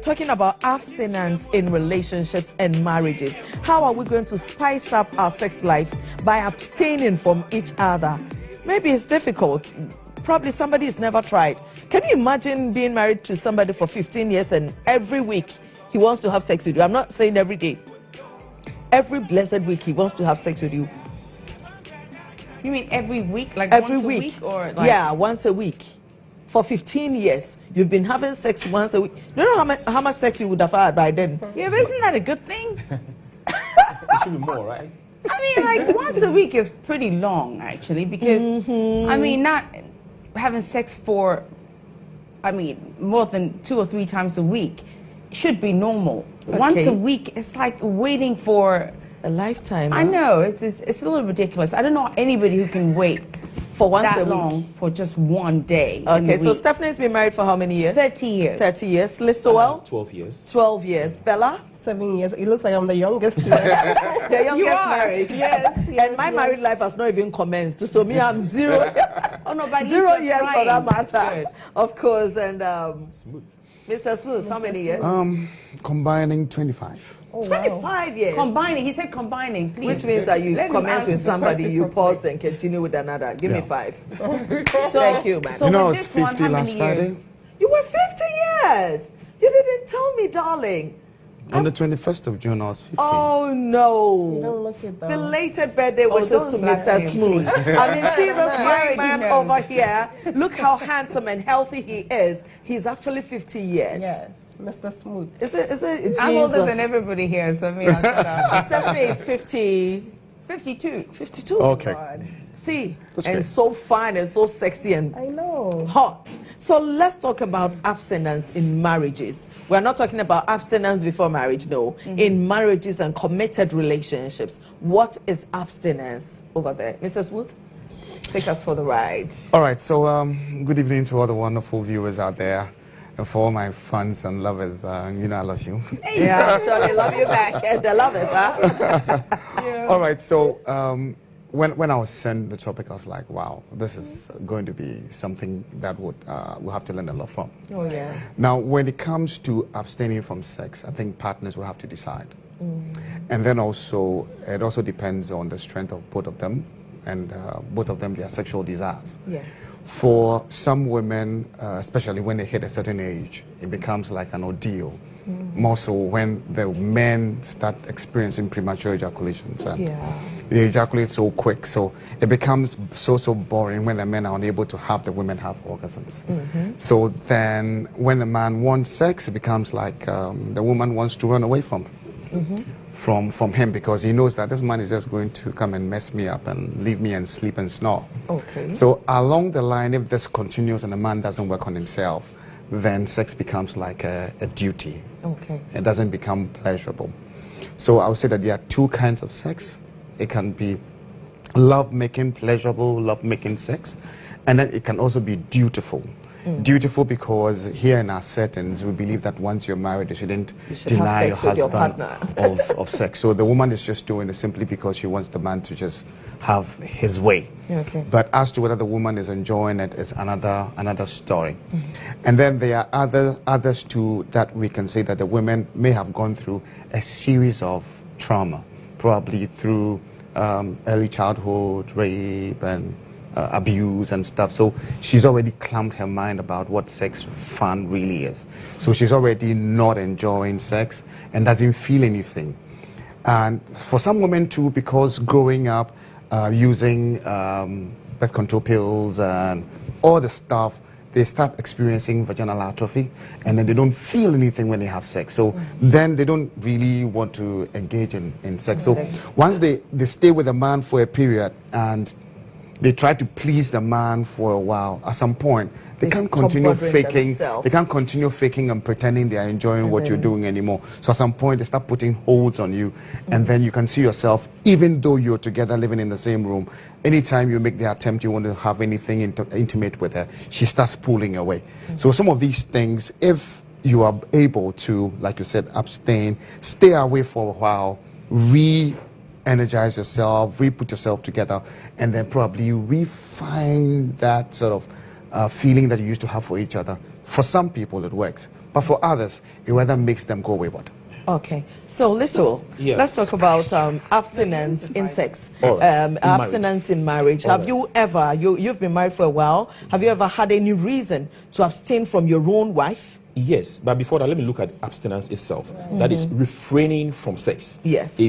Talking about abstinence in relationships and marriages. How are we going to spice up our sex life by abstaining from each other? Maybe it's difficult. Probably somebody has never tried. Can you imagine being married to somebody for 15 years and every week he wants to have sex with you? I'm not saying every day. Every blessed week he wants to have sex with you. You mean every week? Like every once week. A week or like... Yeah, once a week. For 15 years, you've been having sex once a week. Do you know how much sex you would have had by then? Yeah, but isn't that a good thing? It should be more, right? I mean, like, once a week is pretty long, actually, because, I mean, not having sex for, I mean, more than 2 or 3 times a week should be normal. Okay. Once a week, it's like waiting for... A lifetime. I know, it's a little ridiculous. I don't know anybody who can wait for once that a week. long for just one day. Okay, so Stephanie's been married for how many years? 30 years. 30 years. Listowell? 12 years. 12 years. Bella? 7 years. It looks like I'm the youngest here. The youngest You are. married. Yes, And my married life has not even commenced. So me, I'm 0. Oh, no, but 0 years for that That's matter. good. Of course. And Smooth. Mr. Smooth, how many years? Combining 25. Oh, 25 years. Combining, he said combining, please. Which means that you Let him commence answer with the somebody, question you properly. pause and continue with another. Give me Yeah. 5. So, Thank you, man. So You know, I with was this one, 50 how last many years? Friday. You were 50 years. You didn't tell me, darling. On the 21st of June, I was 15. Oh, You no. don't look it though. Belated birthday wishes don't to flatter Mr. him, Smooth. I mean, see this already fine man know. over here. Look how handsome and healthy he is. He's actually 50 years. Yes, Mr. Smooth. Is it I'm older jeans than everybody here, so me, I'll shut up. Stephanie is 50, 52. 52. Okay. God. See, That's and great. so fine and so sexy and I know. hot. So let's talk about abstinence in marriages. We're not talking about abstinence before marriage, no. In marriages and committed relationships. What is abstinence over there? Mr. Smooth, take us for the ride. All right, so good evening to all the wonderful viewers out there. And for all my fans and lovers, you know I love you. Yeah, I'm sure they love you back. And the lovers, huh? All right, so when I was sent the topic, I was like, wow, this is going to be something that we'll have to learn a lot from. Oh, yeah. Now, when it comes to abstaining from sex, I think partners will have to decide. And then also, it also depends on the strength of both of them and both of them, their sexual desires. Yes. For some women, especially when they hit a certain age, it becomes like an ordeal. More so when the men start experiencing premature ejaculations and they ejaculate so quick, so it becomes so boring when the men are unable to have the women have orgasms. So then when the man wants sex, it becomes like the woman wants to run away from him because he knows that this man is just going to come and mess me up and leave me and sleep and snore. Okay. So along the line, if this continues and the man doesn't work on himself, then sex becomes like a duty. Okay. It doesn't become pleasurable. So I would say that there are 2 kinds of sex. It can be love-making, pleasurable, love-making sex, and then it can also be dutiful. Dutiful because here in our settings, we believe that once you're married, you shouldn't should deny have your sex with your husband partner. of sex. So the woman is just doing it simply because she wants the man to just have his way. Okay. But as to whether the woman is enjoying it is another story. And then there are others too that we can say that the women may have gone through a series of trauma, probably through early childhood, rape and abuse and stuff. So she's already clamped her mind about what sex fun really is. So she's already not enjoying sex and doesn't feel anything. And for some women too, because growing up using birth control pills and all the stuff, they start experiencing vaginal atrophy and then they don't feel anything when they have sex. So then they don't really want to engage in sex. So once they stay with a man for a period and they try to please the man for a while, at some point they can't continue faking. They can't continue faking and pretending they are enjoying what you're doing anymore. So at some point they start putting holds on you, and then you can see yourself, even though you're together living in the same room, anytime you make the attempt, you want to have anything intimate with her, she starts pulling away. So some of these things, if you are able to, like you said, abstain, stay away for a while, energize yourself, put yourself together, and then probably refine that sort of feeling that you used to have for each other. For some people it works, But for others, it rather makes them go wayward. Okay, so Little, Yeah. let's talk about abstinence in sex, All right. abstinence in marriage. Have right. you ever, you've been married for a while, have you ever had any reason to abstain from your own wife? Yes, but before that, let me look at abstinence itself. That is refraining from sex. Yes.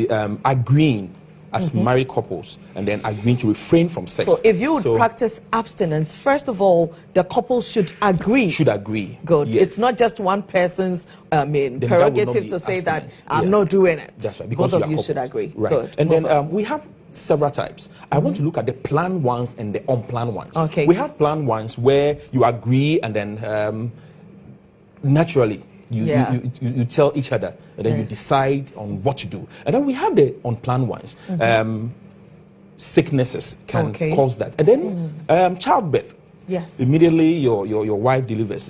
Agreeing as married couples, and then agreeing to refrain from sex. So if you would practice abstinence, first of all, the couple should agree. Should agree. Good. Yes. It's not just one person's Then that will not prerogative be to say that abstinence. I'm Yeah. not doing it. That's right. Both you of are you couples. should agree. Right. Good. And Move then on. we have several types. I want to look at the planned ones and the unplanned ones. Okay. We have planned ones where you agree and then naturally you tell each other and then you decide on what to do. And then we have the unplanned ones. Sicknesses can cause that. And then childbirth. Yes. Immediately your wife delivers.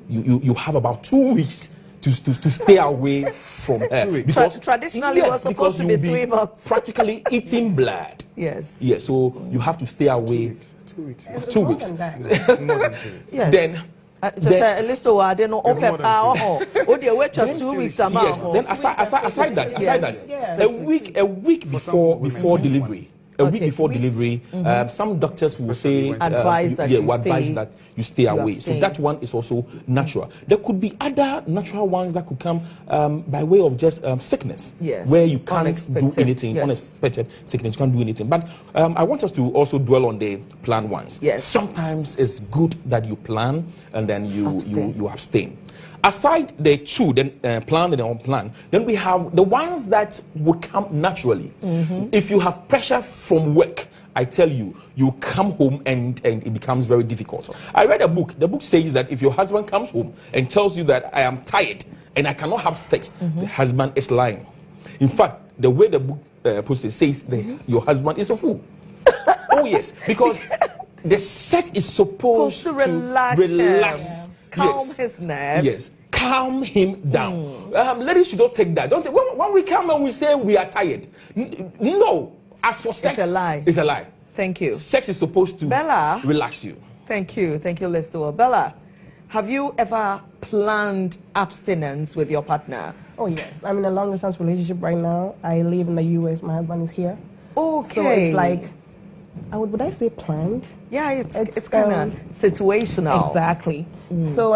You have about 2 weeks to stay away from her. Because, traditionally, it was supposed to be you'll 3 months. Practically eating blood. Yes. Yeah, so you have to stay away 2 weeks. 2 weeks. More than 2 weeks. Yes. Then just a list of I don't know. It's more than Oh, wait for 2 weeks. Amount. yes, then aside that, Yes. a week before delivery. A week before delivery, some doctors will say Advise that you stay away. So abstain. that one is also natural. There could be other natural ones that could come by way of just sickness, Yes. where you can't Unexpected, do anything, yes. unexpected sickness, you can't do anything. But I want us to also dwell on the planned ones. Yes. Sometimes it's good that you plan and then Abstain. you abstain. Aside the two, then planned and unplanned, then we have the ones that would come naturally. If you have pressure from work, I tell you, you come home and it becomes very difficult. I read a book. The book says that if your husband comes home and tells you that I am tired and I cannot have sex, the husband is lying. In fact, the way the book puts it says that your husband is a fool. Oh yes, because the sex is supposed to relax him. Calm his nerves. Yes, calm him down. Ladies, you don't take that. Don't take, when we come and we say we are tired. No, as for sex, It's a lie. It's a lie. Thank you. Sex is supposed to Bella. relax you. Thank you, Lester. Bella, have you ever planned abstinence with your partner? Oh yes, I'm in a long distance relationship right now. I live in the U.S. My husband is here. Okay. So it's like, would I say planned? Yeah, it's kind of situational. Exactly. So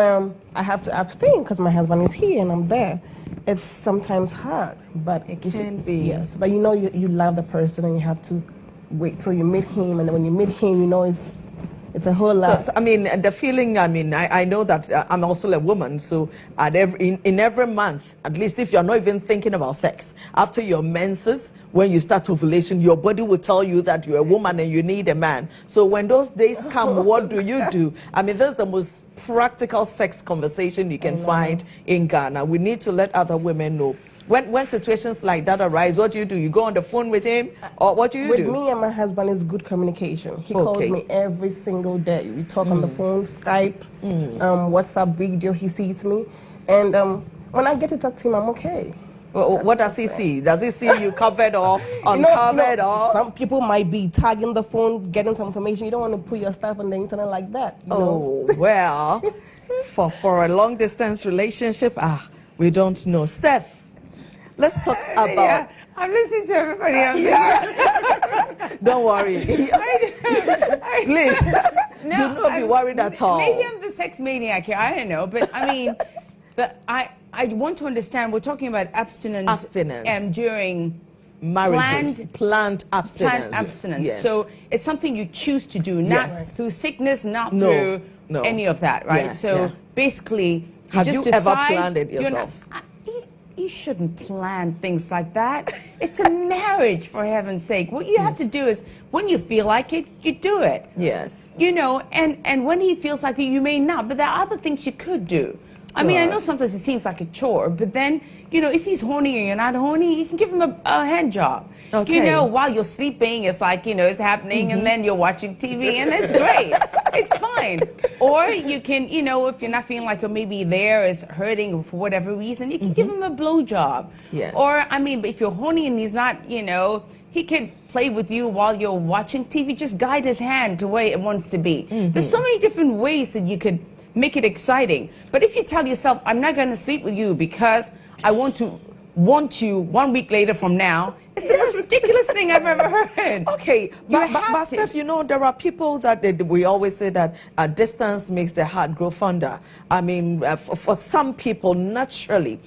I have to abstain because my husband is here and I'm there. It's sometimes hard, but It can be. Yes, but you know you love the person and you have to wait till you meet him, and then when you meet him, you know it's a whole lot. So, I mean, the feeling, I know that I'm also a woman, so in every month, at least if you're not even thinking about sex, after your menses, when you start ovulation, your body will tell you that you're a woman and you need a man. So when those days come, what do you do? I mean, that's the most practical sex conversation you can find in Ghana. We need to let other women know. When situations like that arise, what do? You go on the phone with him, or what do you do? With me and my husband is good communication. He calls me every single day. We talk on the phone, Skype, WhatsApp video. He sees me, and when I get to talk to him, I'm okay. What does he see? Does he see you covered or uncovered? Or some people might be tagging the phone, getting some information. You don't want to put your stuff on the internet like that. You know? Well, for a long distance relationship, we don't know. Steph, let's talk about. Yeah, I'm listening to everybody else. Don't worry. Please, do not be worried at all. Maybe I'm the sex maniac here. I don't know, but I mean, I want to understand. We're talking about abstinence. During marriages, planned abstinence. Planned abstinence. Yes. So it's something you choose to do, not through sickness, not through any of that, right? So basically, have you ever planned it yourself? You shouldn't plan things like that. It's a marriage, for heaven's sake. What you have to do is, when you feel like it, you do it. Yes. You know, and when he feels like it, you may not. But there are other things you could do. I mean, I know sometimes it seems like a chore, but then, you know, if he's horny and you're not horny, you can give him a hand job. Okay. You know, while you're sleeping, it's like, you know, it's happening, and then you're watching TV, and it's great. It's fine. Or you can, you know, if you're not feeling like you're maybe there is hurting for whatever reason, you can give him a blow job. Yes. Or, I mean, if you're horny and he's not, you know, he can play with you while you're watching TV, just guide his hand to where it wants to be. There's so many different ways that you could make it exciting. But if you tell yourself, I'm not going to sleep with you because I want you 1 week later from now, it's the most ridiculous thing I've ever heard. Okay, but Steph, you know, there are people that we always say that distance makes the heart grow fonder. I mean, for some people, naturally,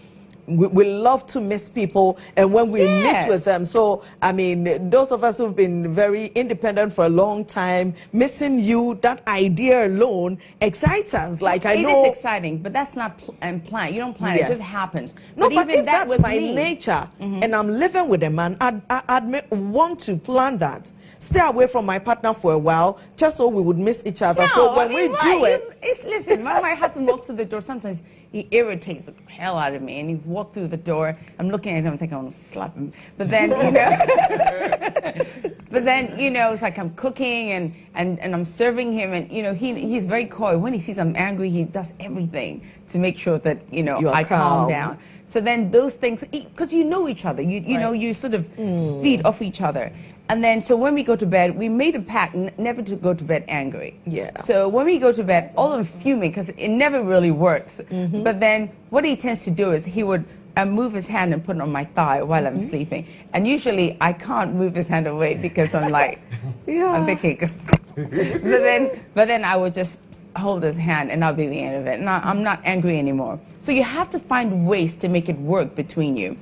we love to miss people, and when we meet with them. So, I mean, those of us who've been very independent for a long time, missing you, that idea alone excites us. Like, I know it is exciting, but that's not planned. You don't plan it; it just happens. No, but even if that's my me, nature, and I'm living with a man, I'd want to plan that. Stay away from my partner for a while, just so we would miss each other. No, so when we do it, listen. When my husband walks through the door, sometimes he irritates the hell out of me, and he walks through the door. I'm looking at him, I think I want to slap him. But then, it's like I'm cooking and I'm serving him, and he's very coy. When he sees I'm angry, he does everything to make sure that I calm down. So then those things, because you know each other, you sort of feed off each other. And then, so when we go to bed, we made a pact never to go to bed angry. Yeah. So when we go to bed, all of them fuming because it never really works. But then what he tends to do is he would move his hand and put it on my thigh while I'm sleeping. And usually I can't move his hand away because I'm like, I'm thinking. but then I would just hold his hand, and that'll be the end of it. And I'm not angry anymore. So you have to find ways to make it work between you.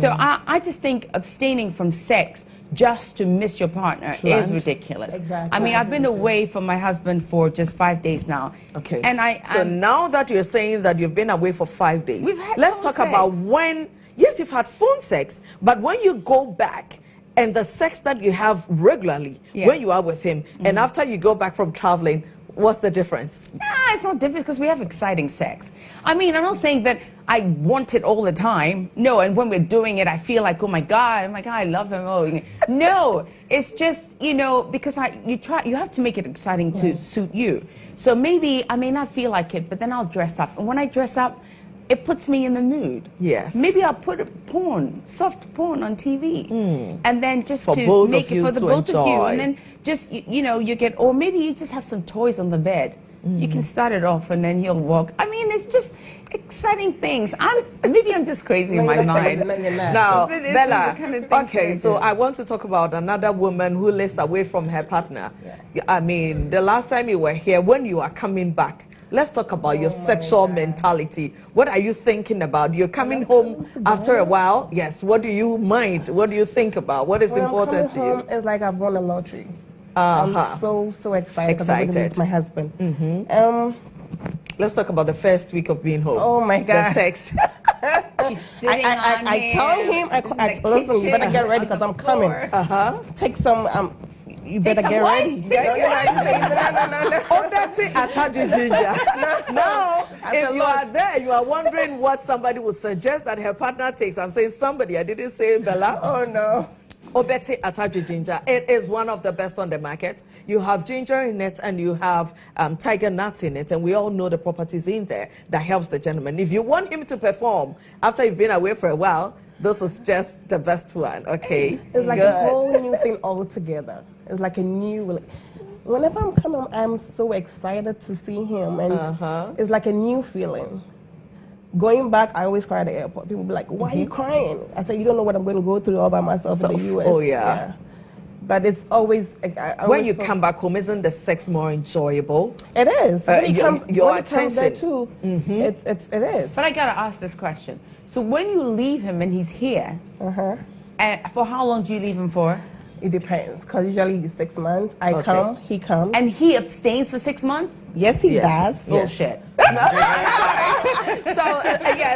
So I just think abstaining from sex just to miss your partner is ridiculous. Exactly. I mean, I've been away from my husband for just 5 days now. Okay. And so now that you're saying that you've been away for 5 days, let's talk sex. about when, yes, you've had phone sex, but when you go back and the sex that you have regularly when you are with him, and after you go back from traveling, what's the difference? Nah, it's not different because we have exciting sex. I mean, I'm not saying that I want it all the time. No, and when we're doing it, I feel like, oh my God, I love him. Oh, no, it's just, because you have to make it exciting to suit you. So maybe I may not feel like it, but then I'll dress up. And when I dress up, it puts me in the mood. Yes. Maybe I'll put soft porn on TV. And then just for to make it for the both enjoy. of you. And then just, you get, or maybe you just have some toys on the bed. You can start it off and then he'll walk. I mean, it's just exciting things. Maybe I'm just crazy in my mind. Now, Bella, kind of okay, so I want to talk about another woman who lives away from her partner. I mean, the last time you were here, when you are coming back, let's talk about your sexual mentality. What are you thinking about? You're coming home after a while. Yes. What do you mind? What do you think about? What is important to you? It's like I've won a lottery. I'm so excited. I'm going to meet my husband. Let's talk about the first week of being home. Oh my God. The sex. She's sitting I tell him, listen, you better get ready because I'm coming. Take some. You better get ready. Oh, that's it. I told you, Ginger. Now, if you are there, you are wondering what somebody would suggest that her partner takes. I'm saying somebody. I didn't say Bella. Oh no. Obeti Ataji Ginger. It is one of the best on the market. You have ginger in it and you have tiger nuts in it, and we all know the properties in there that helps the gentleman. If you want him to perform after you've been away for a while, this is just the best one. Okay. It's like a whole new thing altogether. It's like a new. Whenever I'm coming, I'm so excited to see him, and it's like a new feeling. Going back, I always cry at the airport. People be like, "Why are you crying?" I say, "You don't know what I'm going to go through all by myself in the U.S." Oh yeah. But it's always when you come back home, isn't the sex more enjoyable? It is. Your attention there too. It is. But I gotta ask this question. So when you leave him and he's here, and for how long do you leave him for? It depends, because usually it's 6 months. I come, he comes. And he abstains for 6 months? Yes, he does. Bullshit.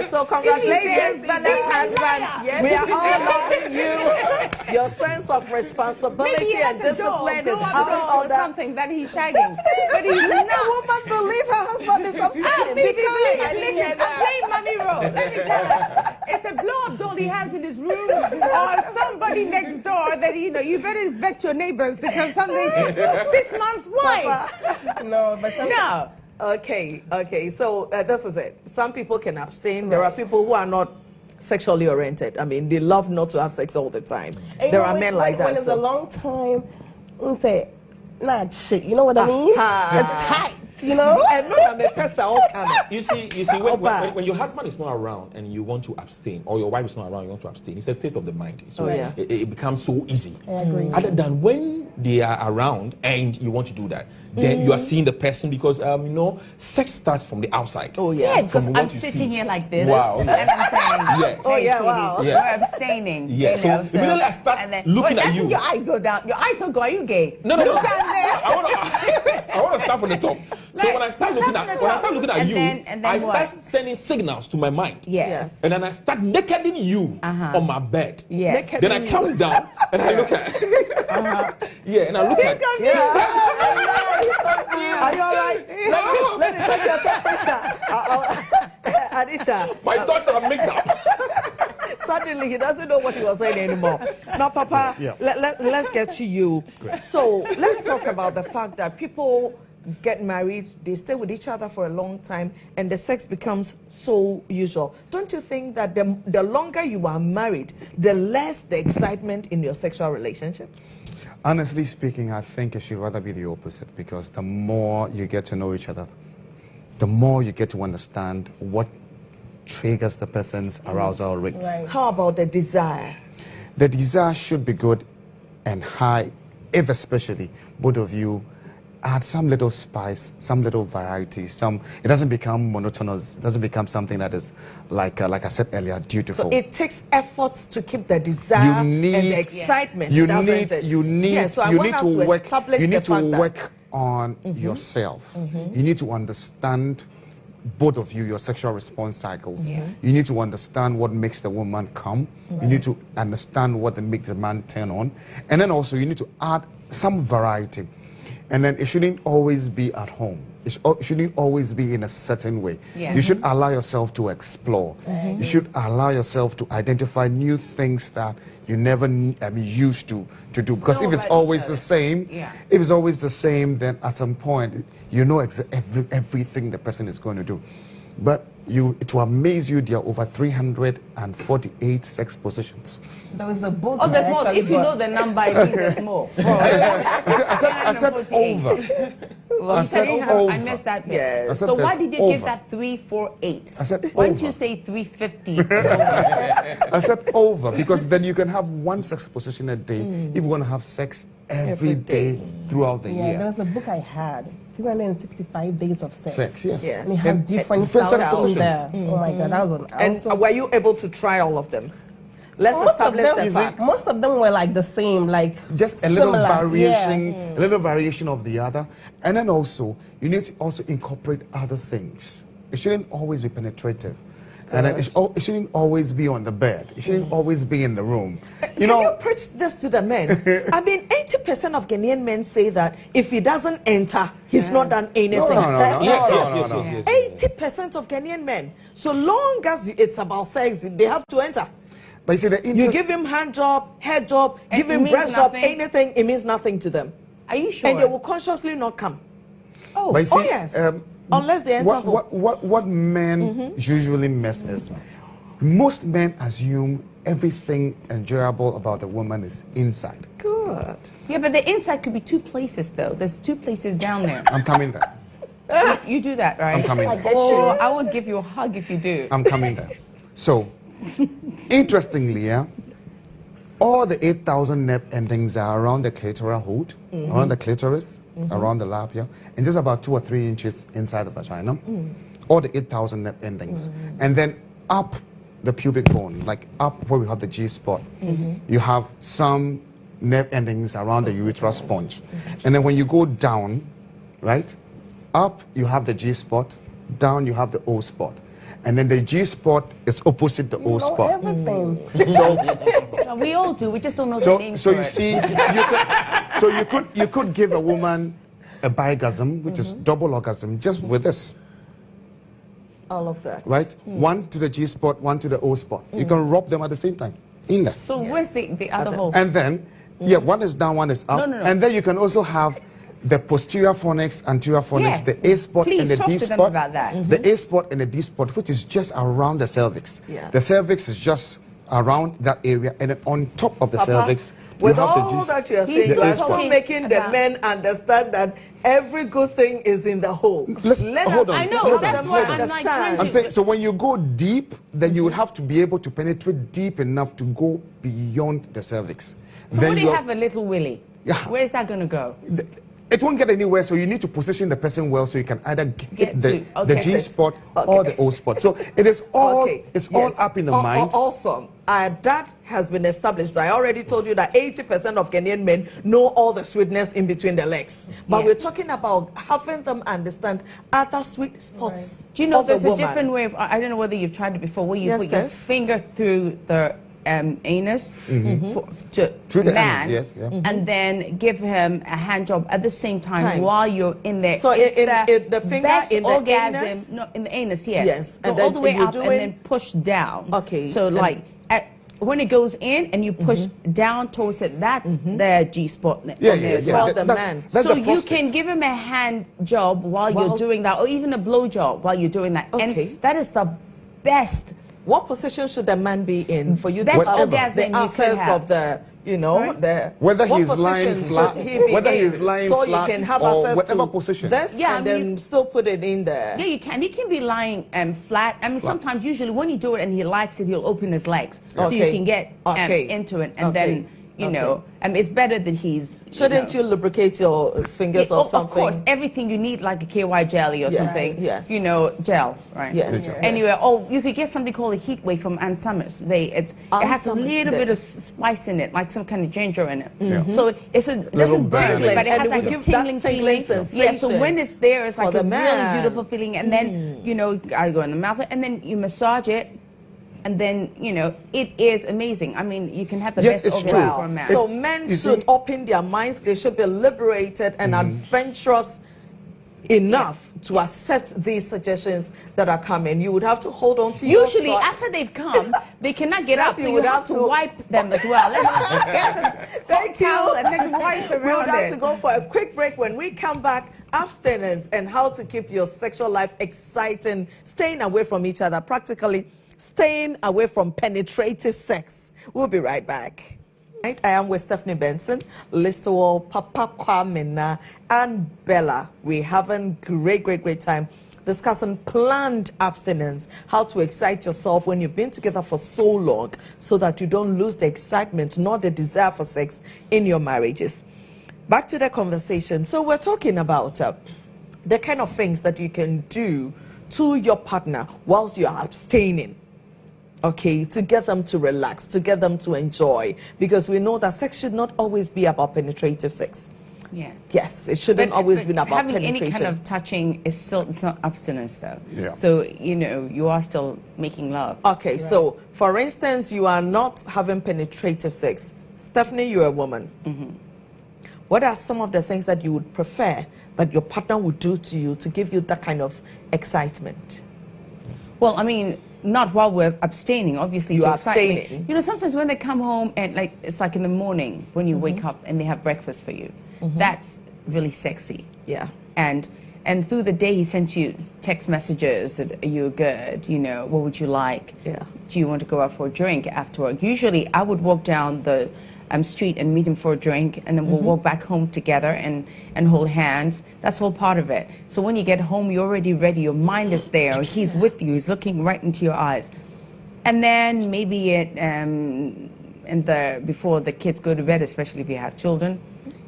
So congratulations, Bella's husband. Yes, we are all loving you. Your sense of responsibility and discipline is out of order. Something that he's shagging. But he's not. A woman believe her husband is abstaining. Listen, I'm playing Mommy Roll. Let me tell her. It's a blow-up doll he has in his room, or somebody next door that you better vet your neighbors because something 6 months. Why? No, but no. Okay. So this is it. Some people can abstain. There are people who are not sexually oriented. I mean, they love not to have sex all the time. And there are men like that. When it's a long time, we say, nah, shit. You know what I mean? It's tight. You know? And not a person all kind of. You see, when your husband is not around and you want to abstain, or your wife is not around, you want to abstain, it's a state of the mind. So it becomes so easy. I agree. Other than when they are around and you want to do that, then you are seeing the person, because sex starts from the outside. Oh yeah. Yeah, because From I'm what you sitting see. here like this, Wow. and I'm saying, Yeah. Oh, yeah, sweetie, wow. Yeah. we're abstaining. Yeah, you so know, immediately I start and then, looking at doesn't you. Your eyes go down. Your eyes don't go. Are you gay? No. I want to start from the top. So Right. when I start Start looking from the at top. And you, then I what? start sending signals to my mind. Yes. And then I start nakeding you on my bed. Yes. Naked- Then I come down and I look at yeah, and I look at Are you all right? Let me take your temperature. Anita. my thoughts are mixed up. Suddenly, he doesn't know what he was saying anymore. Now, Papa, let's get to you. So, let's talk about the fact that people get married, they stay with each other for a long time, and the sex becomes so usual. Don't you think that the longer you are married, the less the excitement in your sexual relationship? Honestly speaking, I think it should rather be the opposite, because the more you get to know each other, the more you get to understand what triggers the person's arousal rates. Right. How about the desire? The desire should be good and high, if especially both of you add some little spice, some little variety. It doesn't become monotonous. It doesn't become something that is like I said earlier, dutiful. So it takes efforts to keep the desire and the excitement. You doesn't need it? you need Yeah, so I you want need us to work. establish You need the to fact that- work on yourself. You need to understand both of you, your sexual response cycles. Yeah. You need to understand what makes the woman come. You need to understand what makes the man turn on, and then also you need to add some variety. And then it shouldn't always be at home. It shouldn't always be in a certain way. Yeah. You should allow yourself to explore. You should allow yourself to identify new things that you never used to do. Because if it's always the same, if it's always the same, then at some point you know everything the person is going to do. But it will amaze you, there are over 348 sex positions. There was a book. Oh, there's I more. actually If you got. know the number, it means there's more. I said over. I said over. I missed that bit. Yes. I said So why there's did you give over. that 348? I said Why didn't over. you say 350? I said over, because then you can have one sex position a day if you want to have sex every day throughout the Yeah, year. there was a book I had, 365 days of sex. Sex, yes. Yes. And it had different different sex styles positions. there. Oh my God, that was an And were you able to try all of them? Let's establish the fact. Most of them were like the same, like Just a little similar. variation, Yeah. a little variation of the other. And then also, you need to also incorporate other things. It shouldn't always be penetrative. And then it shouldn't always be on the bed. It shouldn't always be in the room. You Can know, you preach this to the men? I mean, 80% of Ghanaian men say that if he doesn't enter, he's not done anything. no. Yes. 80% of Ghanaian men, so long as it's about sex, they have to enter. but you see, the You interest, give him hand job, head job, And give it him means breast job, nothing? anything, it means nothing to them. Are you sure? And they will consciously not come. Oh, but you see, Oh, yes. Unless they enter home. what men usually miss is, most men assume everything enjoyable about a woman is inside. Good. yeah, but the inside could be two places, though. There's two places down there. I'm coming there. You do that, right? I'm coming there. Oh, I would give you a hug if you do. I'm coming there. So, interestingly, all the 8,000 nerve endings are around the clitoral hood, around the clitoris, around the labia, and just about 2 or 3 inches inside the vagina. All the 8,000 nerve endings. And then up the pubic bone, like up where we have the G-spot, you have some nerve endings around the urethral sponge. And then when you go down, right, up you have the G-spot, down you have the O-spot. And then the G-spot is opposite the You know O-spot. everything. So, We all do. We just don't know the name so for you it. see, you could give a woman a bigasm, which is double orgasm, just with this, All of that. right? One to the G-spot, one to the O-spot. You can rub them at the same time, in there. So where's the other hole? And then, one is down, one is up. No. And then you can also have the posterior fornix, anterior fornix, Yes. the A-spot Please and the talk to them D-spot. about that. The A-spot and the D-spot, which is just around the cervix. Yeah. The cervix is just around that area, and then on top of the Papa, cervix, With have the all G-spot. that you are He's saying, you are A-spot. still making the about- men understand that every good thing is in the whole. Hold on. I know, hold that's on, why hold on. I'm like Understand. I'm saying, so when you go deep, then you would have to be able to penetrate deep enough to go beyond the cervix. So Then what do you you're- have a little willy? Yeah. Where's that going to go? It won't get anywhere, so you need to position the person well so you can either Get hit the to- G spot Okay. or the O spot. So it is all Okay, it's yes. all up in the mind. Awesome. That has been established. I already told you that 80% of Kenyan men know all the sweetness in between the legs. But Yeah. we're talking about having them understand other sweet spots. Do you know of the there's a woman. different way of, I don't know whether you've tried it before, where you Yes, put your Steph. finger through the anus to Through the man, anus, yes, yeah. and then give him a hand job at the same time, Time. while you're in there. So It's the finger best in the orgasm, anus? no, in the anus, yes. Yes, Go and all then the way you're up and doing- then push down. Okay, So and- like when it goes in and you push down towards it, that's the G spot. Yeah, on there yeah, as yeah. well. For the man. That's So the you prostate. can give him a hand job while you're Whilst- doing that, or even a blow job while you're doing that. Okay. And that is the best. What position should the man be in for you Best to have orgasm the you could access have. of the, you know, Sorry? the Whether what he's lying position flat, should he be whether in? he's lying so flat you can have or access whatever to position. this Yeah, and I then mean, still put it in there. Yeah, you can. He can be lying flat. I mean, sometimes, usually, when you do it and he likes it, he'll open his legs so you Okay. can get Okay. into it, and Okay. then know, it's better that he's. Shouldn't you lubricate your fingers or something? Of course, everything you need, like a KY jelly or Yes, something. yes. You know, gel, right? Yes, Yes. Anyway, you could get something called a heat wave from Ann Summers. It has a Summers, little the- bit of spice in it, like some kind of ginger in it. Yeah. So it doesn't burn, tingling, but it and has it like will a give that tingling tingling feeling. Yeah, so sensation when it's there, it's for like the a really man. beautiful feeling. And then, I go in the mouth, and then you massage it. And then, it is amazing. I mean, you can have the Yes, best it's orgasm true. for a man. So men You should see- open their minds. They should be liberated and adventurous enough to accept these suggestions that are coming. You would have to hold on to your Usually, thought. after they've come, they cannot get Steph, up, so you you would have have to to- wipe them as well. Get some Thank you. towel and then wipe We would around have it. to go for a quick break. When we come back, abstinence and how to keep your sexual life exciting, staying away from each other, practically staying away from penetrative sex. We'll be right back. Right, I am with Stephanie Benson, Listowell, Papa Kwamina, and Bella. We're having great time discussing planned abstinence, how to excite yourself when you've been together for so long so that you don't lose the excitement nor the desire for sex in your marriages. Back to the conversation. So we're talking about the kind of things that you can do to your partner whilst you're abstaining. Okay, to get them to relax, to get them to enjoy, because we know that sex should not always be about penetrative sex. Yes. Yes, it shouldn't always be about having penetration. any kind of touching is still, it's not abstinence though. Yeah. So, you are still making love. Okay, so for instance, you are not having penetrative sex. Stephanie, you're a woman. What are some of the things that you would prefer that your partner would do to you to give you that kind of excitement? Well, I mean, not while we're abstaining, obviously. You to are excite me. abstaining. Sometimes when they come home and it's like in the morning when you wake up and they have breakfast for you, that's really sexy. Yeah. And through the day he sends you text messages that, are you good? What would you like? Yeah. Do you want to go out for a drink after work? Usually I would walk down the street and meet him for a drink, and then we'll walk back home together and hold hands. That's all part of it. So when you get home, you're already ready. Your mind is there. He's with you. He's looking right into your eyes. And then maybe before the kids go to bed, especially if you have children,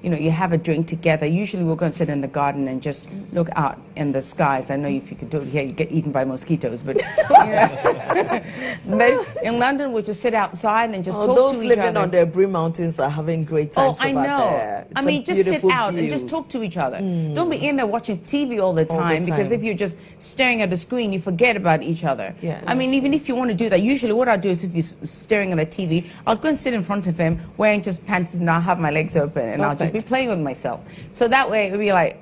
you have a drink together. Usually we'll go and sit in the garden and just look out in the skies. I know if you could do it here, you get eaten by mosquitoes, but but in London we'll just sit outside and just talk Those to each living other. on the Brie Mountains are having great times I over know. there. It's I a mean, just sit beautiful out and view. just talk to each other. Don't be in there watching TV all the time, because time. if you're just staring at the screen, you forget about each other. Yes. I mean, even if you want to do that, usually what I'll do is if you're staring at the TV, I'll go and sit in front of him wearing just pants and I'll have my legs open and I'll just be Perfect. playing with myself. So that way it'll be like,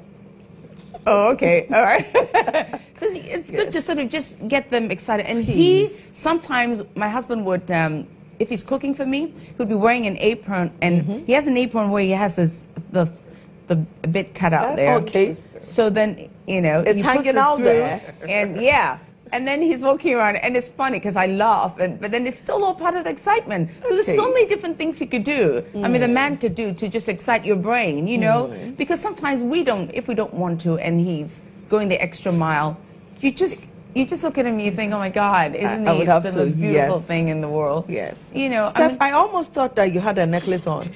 oh, okay, all right. So it's good to sort of just get them excited. And Tease. sometimes my husband would, if he's cooking for me, he'd be wearing an apron, and he has an apron where he has the bit cut out there. Okay. So then, It's he puts hanging it out through, there. and yeah. And then he's walking around, and it's funny because I laugh, but then it's still all part of the excitement. So there's so many different things you could do. I mean, the man could do to just excite your brain, you know, because sometimes if we don't want to, and he's going the extra mile, you just look at him and you think, oh my God, isn't he the most beautiful thing in the world? Yes. You know, Steph, I almost thought that you had a necklace on.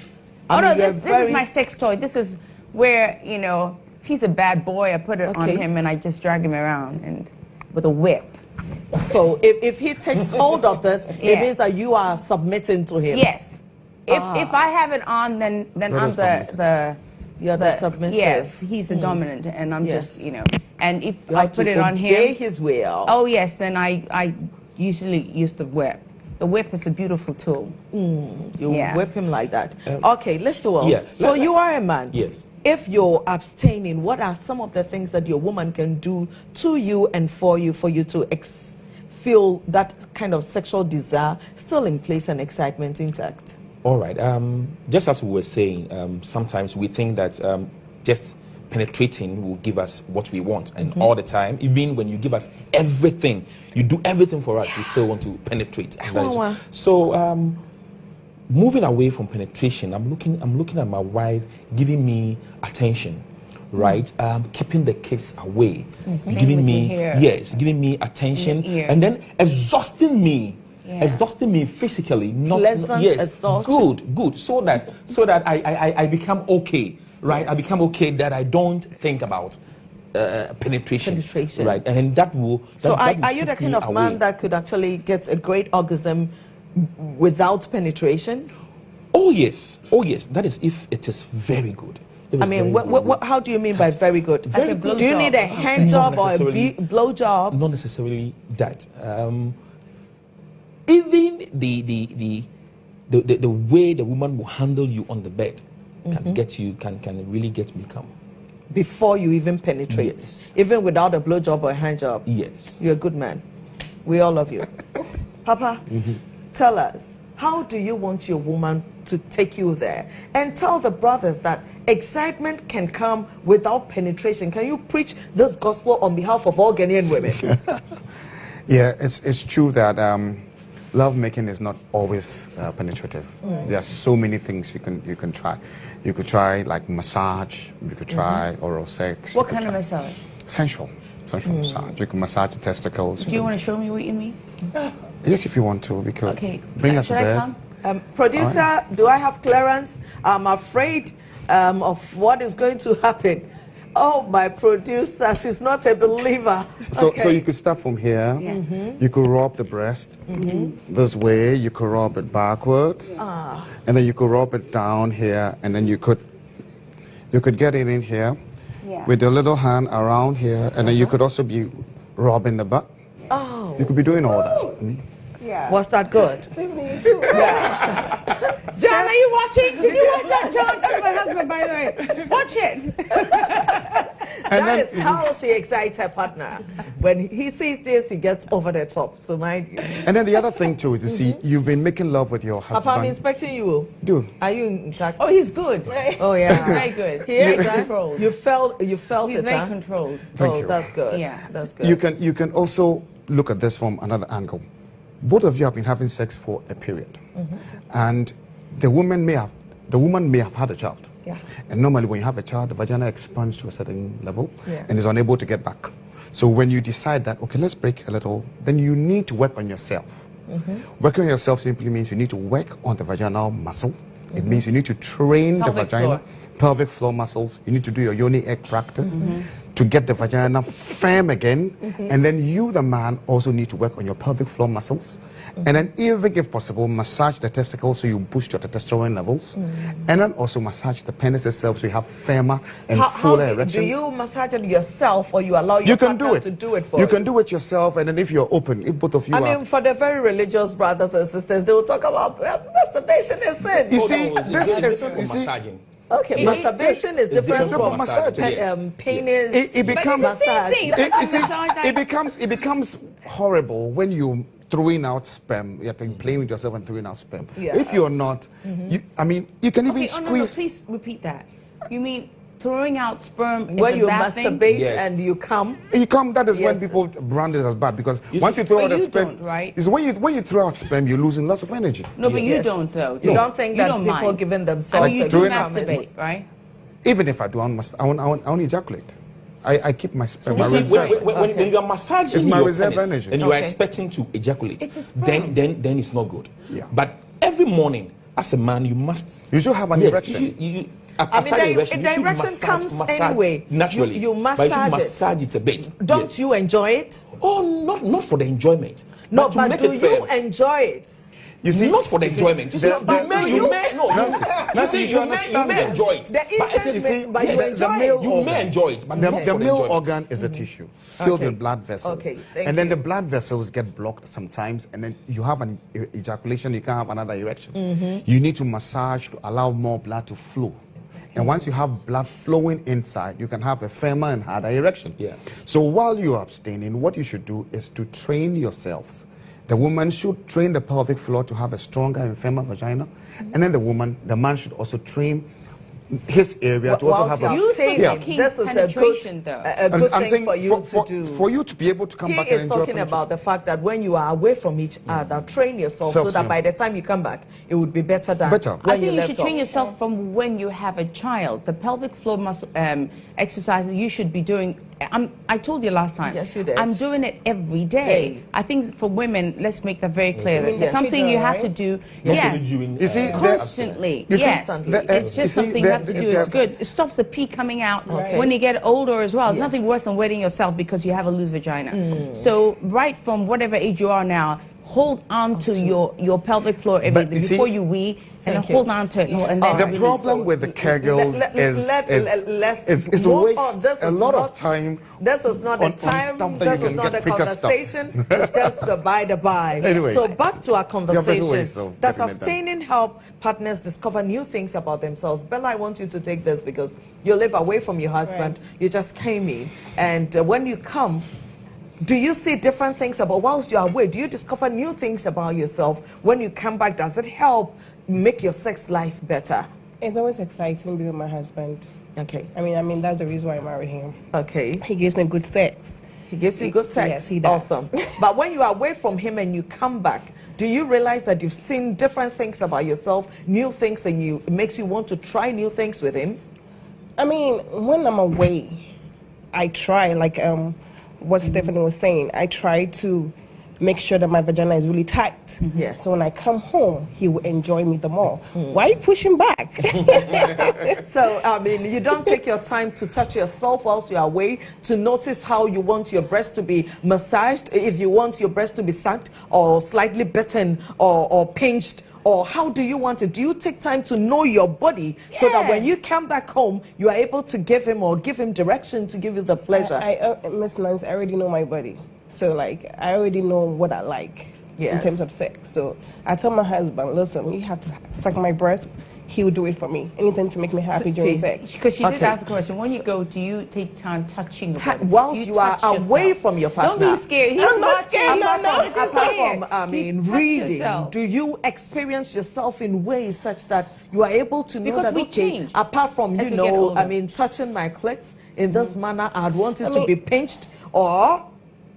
This is my sex toy. This is where, you know, if he's a bad boy, I put it on him and I just drag him around and with a whip. So if he takes hold of this, it means that you are submitting to him. Yes. If I have it on, then I'm You're the submissive. Yes, he's the dominant, and I'm just, you know. And if you I put it on him, obey his will. Oh yes, then I usually use the whip. The whip is a beautiful tool. You whip him like that. Okay, let's do it. Yeah. So you are a man. Yes. If you're abstaining, what are some of the things that your woman can do to you and for you to feel that kind of sexual desire still in place and excitement intact? All right. Just as we were saying, sometimes we think that just penetrating will give us what we want, and all the time, even when you give us everything, you do everything for us, we still want to penetrate. So, moving away from penetration, I'm looking at my wife giving me attention, right? Keeping the kids away, giving me attention, and then exhausting me. Exhausting me physically, not exhaustion. Good, so that I become okay, right? I become okay that I don't think about penetration, right? And that will. Are you the kind of man that could actually get a great orgasm without penetration? Oh yes. That is if it is very good. I mean, how do you mean by very good? Very good. Do you need a hand job or a blow job? Not necessarily that. Even the way the woman will handle you on the bed can get you, can really get me come. Before you even penetrate? Yes. Even without a blow job or a hand job? Yes. You're a good man. We all love you. Papa, tell us, how do you want your woman to take you there? And tell the brothers that excitement can come without penetration. Can you preach this gospel on behalf of all Ghanaian women? Yeah, it's true that love making is not always penetrative. There are so many things you can try. You could try like massage. You could try oral sex. What kind of massage? Sensual massage. You can massage the testicles. Do you want to show me what you mean? Yes, if you want to. Because bring us to bed. Producer, do I have clearance? I'm afraid of what is going to happen. Oh, my producer, she's not a believer. So you could start from here. You could rub the breast this way. You could rub it backwards, and then you could rub it down here, and then you could get it in here with your little hand around here, and then you could also be rubbing the butt. Oh, you could be doing all that. Yeah. Was that good? Yeah. John, are you watching? Did you watch that, John? That's my husband, by the way. Watch it. That is how she excites her partner. When he sees this, he gets over the top. So mind you. And then the other thing too is, you see, you've been making love with your husband. Papa, I'm inspecting you. Dude. Are you intact? Oh, he's good. Oh yeah. Very good. He is controlled. You felt he's it. Very controlled. Thank you. That's good. Yeah. That's good. You can also look at this from another angle. Both of you have been having sex for a period, and the woman may have had a child. Yeah. And normally when you have a child, the vagina expands to a certain level and is unable to get back. So when you decide that, okay, let's break a little, then you need to work on yourself. Working on yourself simply means you need to work on the vaginal muscle. It means you need to train the vagina, pelvic floor muscles. You need to do your yoni egg practice to get the vagina firm again. And then you, the man, also need to work on your pelvic floor muscles. And then even if possible, massage the testicles so you boost your testosterone levels. And then also massage the penis itself so you have firmer and fuller erections. Do you massage it yourself, or you allow your partner to do it for you? You can do it yourself, and then if you're open, if both of you for the very religious brothers and sisters, they will talk about masturbation is sin. You see, this is massaging. Okay, masturbation is different from massaging. penis. It becomes massage. It becomes horrible when you throwing out sperm. You're playing with yourself and throwing out sperm. If you're not, you can even squeeze. No, please repeat that. You mean throwing out sperm when is you a bad thing? masturbate Yes. and you come. You come. That is when Yes. people brand it as bad, because You once see- you throw But out the you sperm, don't, right? is when you throw out sperm, you're losing lots of energy. No, but you Yes. don't though. You do don't think that don't people mind. giving I themselves mean, you a do doing masturbate, right? Even if I do, I won't ejaculate. I keep my sperm. You my see, reserve. when you are massaging It's my your reserve penis energy. and you are Okay. expecting to ejaculate, It's a sperm. then it's not good. Yeah. But every morning, as a man, you must. You should have an Yes, erection. I mean, the erection comes anyway. naturally. You but you should massage it. massage it a bit. Don't Yes. you enjoy it? Oh, not for the enjoyment. No, to but make do it you fair. enjoy it? You see, Not for the enjoyment. You see, the- you the- may, the- you may, no, Nancy, you see, you you understand may this. enjoy it. The but it is, intent, but you yes, enjoy the it. male you organ. may enjoy it, but not The for the male enjoyment. organ is a tissue filled Okay. with blood vessels. Okay, thank and then you. the blood vessels get blocked sometimes, and then you have an ejaculation, you can't have another erection. You need to massage to allow more blood to flow. And once you have blood flowing inside, you can have a firmer and harder erection. Yeah. So while you're abstaining, what you should do is to train yourselves. The woman should train the pelvic floor to have a stronger and firmer vagina. And then the man should also train his area to also Whilst have a... You say Yeah. talking This is a good, penetration, though. a good I'm thing saying for you to do. for you to be able to come He back and is enjoy talking penetration. about the fact that when you are away from each other, train yourself so that Self-same. by the time you come back, it would be better than Better. when I think you left should train off. yourself from when you have a child. The pelvic floor muscle exercises you should be doing. I told you last time. Yes, you did. I'm doing it every day. Hey. I think for women, let's make that very clear. mean It's the something you have to right? do. Not Yes. only during, You see, Constantly, You see, yes. It's you just see, something you have to do. It's good. It stops the pee coming out Okay. when you get older as well. It's Yes. nothing worse than wetting yourself because you have a loose vagina. So right from whatever age you are now, hold on to your pelvic floor every But day you see- before you wee, and Thank then hold you. on to it. And then The release. problem with the Kegels let's is move waste on. This a is lot not- of time. This is not on the time. stuff that This you is can not get the quicker stuff. conversation. It's just the by the by. Anyway. So back to our better conversation. ways of Does getting it done. abstaining help partners discover new things about themselves? Bella, I want you to take this because you live away from your husband. Right. You just came in, and when you come, do you see different things about whilst you are away? Do you discover new things about yourself when you come back? Does it help make your sex life better? It's always exciting being with my husband. Okay. I mean that's the reason why I married him. Okay. He gives me good sex. He gives you good sex. Yes, he does. Awesome. But when you are away from him and you come back, do you realize that you've seen different things about yourself, new things, and it makes you want to try new things with him? I mean, when I'm away, I try, like what Stephanie was saying, I try to make sure that my vagina is really tight. Yes. So when I come home, he will enjoy me the more. Why are you pushing back? So, I mean, you don't take your time to touch yourself whilst you're away, to notice how you want your breast to be massaged, if you want your breast to be sucked or slightly bitten or pinched, or how do you want it? Do you take time to know your body so that when you come back home, you are able to give him direction to give you the pleasure? Miss Nancy, I already know my body. So, like, I already know what I like in terms of sex. So, I tell my husband, listen, you have to suck my breast. He will do it for me. Anything to make me happy during sex. Because she did Okay. ask a question. When you go, do you take time touching your body? Whilst Do you are touch away yourself? from your partner. Don't be scared. He's I'm not watching. scared. No, no. Apart from, I Do you mean, touch reading, yourself? do you experience yourself in ways such that you are able to know Because that, we okay, change apart from, as you we know, get older. I mean, touching my clit in this manner, I'd want it I to mean- be pinched, or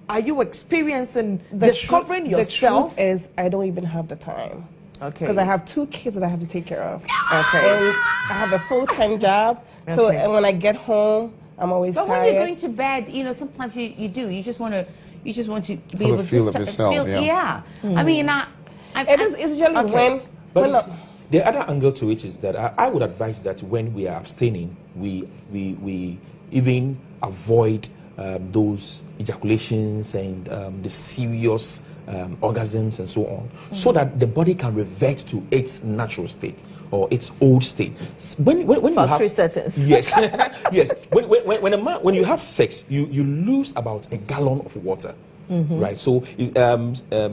are you experiencing, discovering yourself? The truth is, I don't even have the time. Okay. Because I have 2 kids that I have to take care of. Okay. And I have a full-time job. So Okay. and when I get home, I'm always But tired. when you're going to bed, you know, sometimes you do. You just want to be Have a able to feel of start- yourself, yeah. I mean, It's usually Okay. But when you see, the other angle to it is that I would advise that when we are abstaining, we even avoid those ejaculations and the serious orgasms and so on, so that the body can revert to its natural state or its old state. When you Factory have settings. yes, yes. When you have sex, you lose about a gallon of water. Right, so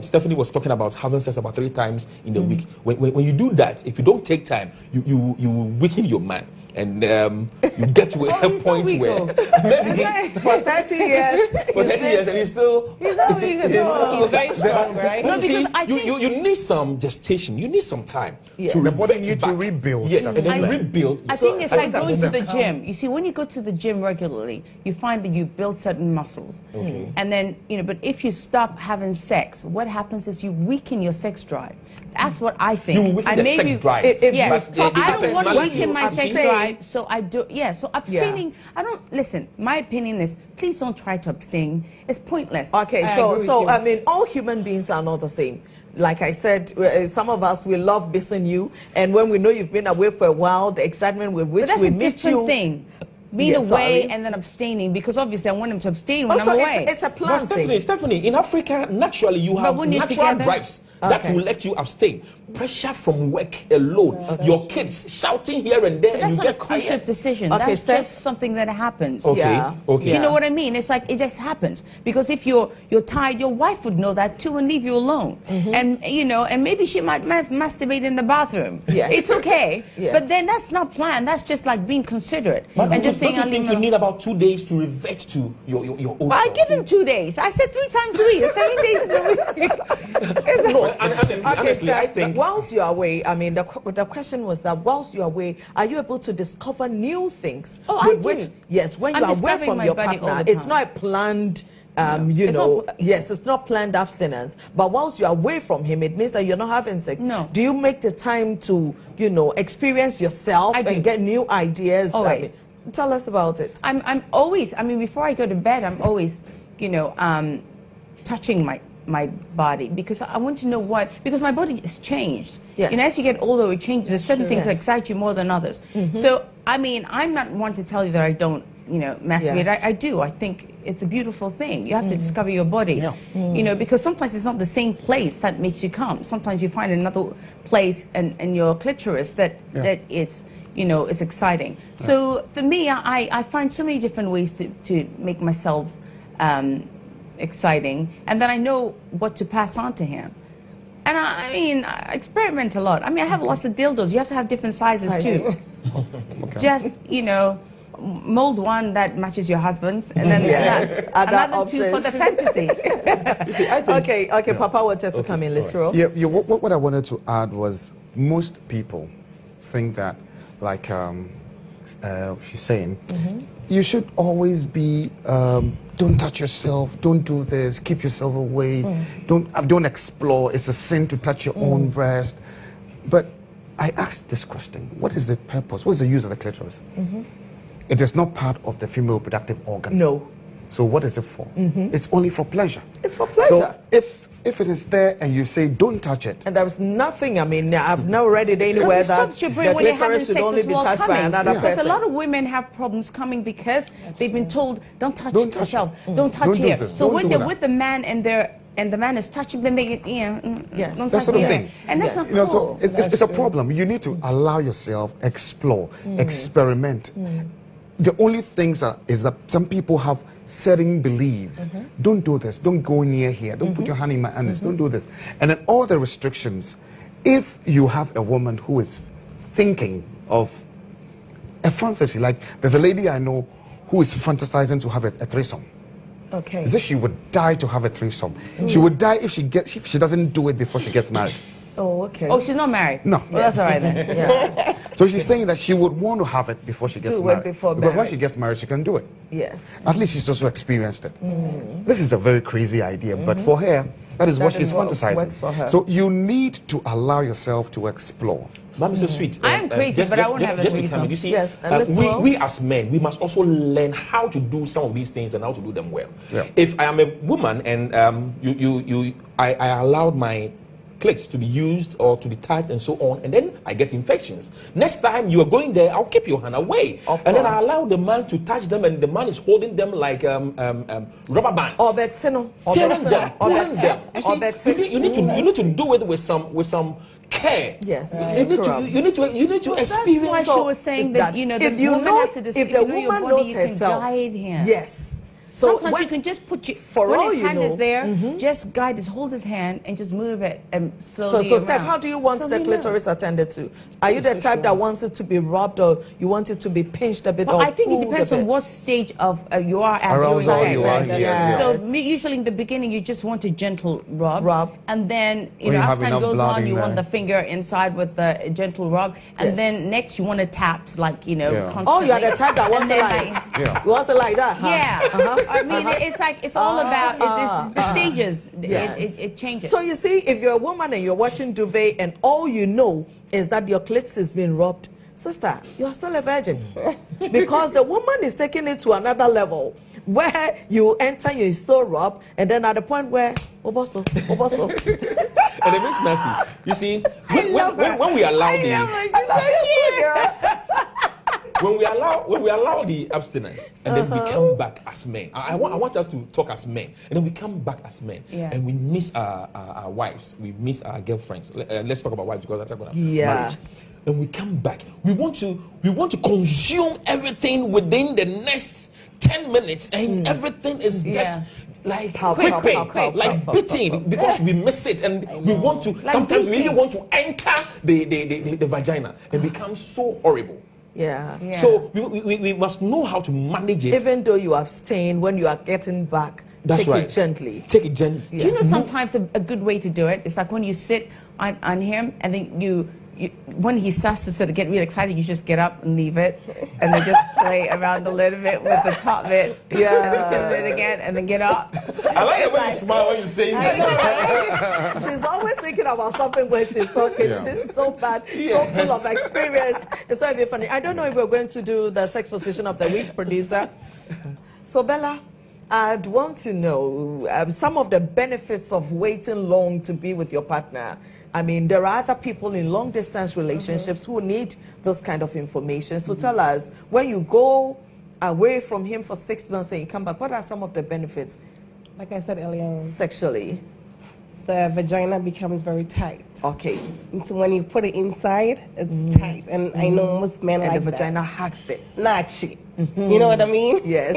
Stephanie was talking about having sex about 3 times in the week. When you do that, if you don't take time, you weaken your man. and you get to a point where maybe For 30 years. for 30 years and he's still. he's very strong, right? No, No, see, because I think you need some gestation. You need some time Yes. to The body revert needs to back. rebuild. Yes, and then I- rebuild. I think it's like that's going to the the- gym. You see, when you go to the gym regularly, you find that you build certain muscles. And then, but if you stop having sex, what happens is you weaken your sex drive. That's what I think. You weaken I the may sex be- drive. Yes, But so the I don't want to personality weaken my you sex abstain. drive, so I do, so abstaining, I don't, listen, my opinion is, please don't try to abstain. It's pointless. Okay, I so agree with so you. I mean, all human beings are not the same. Like I said, some of us we love missing you, and when we know you've been away for a while, the excitement with which But that's we a meet different you. thing. Being Yes, away sorry. and then abstaining, because obviously I want him to abstain when Also, I'm away. it's a But plan thing. Stephanie, in Africa, naturally you have when you're natural together- drives that Okay. will let you abstain. Pressure from work alone, your kids shouting here and there, But and that's you not a get conscious tired. decision. Okay, That's Steph. just something that happens. Okay, Yeah. okay. You know what I mean? It's like it just happens. Because if you're tired, your wife would know that too and leave you alone. And and maybe she might masturbate in the bathroom. Yes. It's okay. Yes. But then that's not planned. That's just like being considerate and just saying, don't I'll you leave think him you alone. need about 2 days to revert to your old Well, I self? give him 2 days. I said 3 times a week. 7 days in a week. It's No, honestly, I Steph, think whilst you're away, I mean, the question was that whilst you're away, are you able to discover new things? Oh, I with do. Which, yes, when I'm you are away discovering from my your body all partner, the it's time. not a planned. It's not- Yes, it's not planned abstinence. But whilst you're away from him, it means that you're not having sex. No. Do you make the time to, experience yourself I do. and get new ideas? I Always. mean, tell us about it. I'm always, before I go to bed, I'm always, touching my body because I want to know because my body has changed. Yes. As you get older, it changes. There's certain things that Yes. excite you more than others. So, I'm not one to tell you that I don't, masturbate. Yes. I do. I think it's a beautiful thing. You have to discover your body. Yeah. Because sometimes it's not the same place that makes you come. Sometimes you find another place and your clitoris that is, is exciting. So for me, I find so many different ways to make myself exciting, and then I know what to pass on to him. And I experiment a lot. I have lots of dildos. You have to have different sizes. Too. Just, mold one that matches your husband's, and then Yes, other another two for options. the fantasy. you see, I think Okay, Papa wanted to come in. Let's roll. Yeah, what I wanted to add was most people think that, like she's saying, you should always be, don't touch yourself, don't do this, keep yourself away, don't explore. It's a sin to touch your own breast. But I asked this question: what is the purpose? What's the use of the clitoris? It is not part of the female reproductive organ. No. So what is it for? It's only for pleasure. It's for pleasure. So if it is there and you say don't touch it, And there is nothing, I've never read it anywhere It that stops your brain the when you're having clitoris should sex only as be well touched by coming. another Because person. a lot of women have problems coming because they've been told, don't touch Don't touch yourself, it. don't touch Don't do here. this, So don't when do they're that. with the man and the man is touching, then they get, Yes. don't that touch sort of me. thing. And that's Yes. not so cool. it's a problem. You need to allow yourself, explore, experiment. The only things is that some people have certain beliefs. Don't do this. Don't go near here. Don't put your hand in my anus. Don't do this. And then all the restrictions. If you have a woman who is thinking of a fantasy, like there's a lady I know who is fantasizing to have a threesome. Okay. As if she would die to have a threesome. She would die if she doesn't do it before she gets married. Oh, okay. Oh, she's not married? No. Well, that's all right then. Yeah. So she's saying that she would want to have it before she gets Do it married. before because when marriage. she gets married, she can do it. Yes. At least she's also experienced it. This is a very crazy idea, but for her, that is what That she's is what fantasizing. works for her. So you need to allow yourself to explore. Mom is so sweet. I am crazy, but I won't have a just to threesome. come in. You see, Yes, and let's we, roll. we as men, we must also learn how to do some of these things and how to do them well. Yeah. If I am a woman and I allowed my clit to be used or to be touched and so on, and then I get infections. Next time you are going there, I'll keep your hand away. And then I course. allow the man to touch them, and the man is holding them like rubber bands. Or Betsino. Tearing them, pulling them. You see, you need to do it with some care. Yes. You need to That's experience. why she was saying that, the if you woman know, has to if decide, the your woman body, knows you can herself, guide him. yes. So sometimes you can just put your, for when all his you hand know, is there, just guide his, hold his hand and just move it and slowly So Steph, around. how do you want So the he clitoris knows. attended to? Are you the type that wants it to be rubbed, or you want it to be pinched a bit? Well, or I think it pulled depends a on bit? what stage of you are at Arousal during you sex. are, yeah. So Yes. usually in the beginning you just want a gentle rub. And then When you as have time enough goes blood on, in you want there. the finger inside with the gentle rub, and Yes. then next you want to tap, like, you know, Yeah. constantly. Oh, you are the type that wants it like, Yeah. you want it like that, huh? Yeah. I mean, it's like, it's all about it's the stages. Yes. It changes. So you see, if you're a woman and you're watching Duvet and all you know is that your clit is being rubbed, sister, you're still a virgin. Because the woman is taking it to another level where you enter, you still rub, and then at the point where, oboso. And it makes messy. You see, when we allow when we allow the abstinence and then we come back as men, I want us to talk as men, and then we come back as men, and we miss our wives, we miss our girlfriends. Let's talk about wives because I'm talking about marriage. And we come back. We want to consume everything within the next 10 minutes, and everythin is just like quick, like beating, because we miss it, and we want to. Like sometimes we even want to enter the vagina, and become so horrible. Yeah. So we must know how to manage it. Even though you abstain, when you are getting back, take it gently. Take it gently. Do you know sometimes a good way to do it? It's like when you sit on him, and then you when he starts to sort of get really excited, you just get up and leave it, and then just play around a little bit with the top bit. Yeah. And then sit it again, and then get up. I like the way you smile when you say that. She's always thinking about something when she's talking. She's so bad, so full of experience. It's so very funny. I don't know if we're going to do the sex position of the week, producer. So Bella, I'd want to know some of the benefits of waiting long to be with your partner. I mean, there are other people in long-distance relationships who need those kind of information. So tell us, when you go away from him for 6 months and you come back, what are some of the benefits? Like I said earlier, sexually, the vagina becomes very tight. Okay. And so when you put it inside, it's tight. And I know most men and like the vagina that. hugs it. Not shit. You know what I mean? Yes.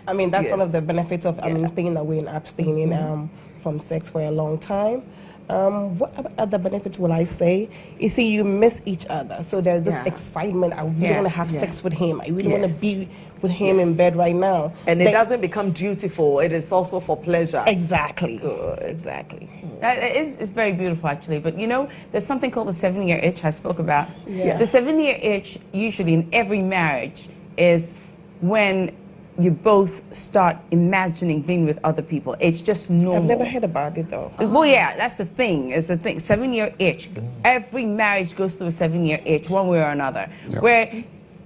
I mean, that's one Yes. of the benefits of staying away and abstaining from sex for a long time. What other benefits will I say? You see, you miss each other. So there's this excitement. I really want to have sex with him. I really want to be with him in bed right now. And it doesn't become dutiful. It is also for pleasure. Exactly. Good. Exactly. It's very beautiful, actually. But you know, there's something called the 7-year itch I spoke about. Yes. The 7-year itch, usually in every marriage, is when you both start imagining being with other people. It's just normal. I've never heard about it though. Well, yeah, that's the thing. It's the thing. 7-year itch. Every marriage goes through a 7-year itch, one way or another, where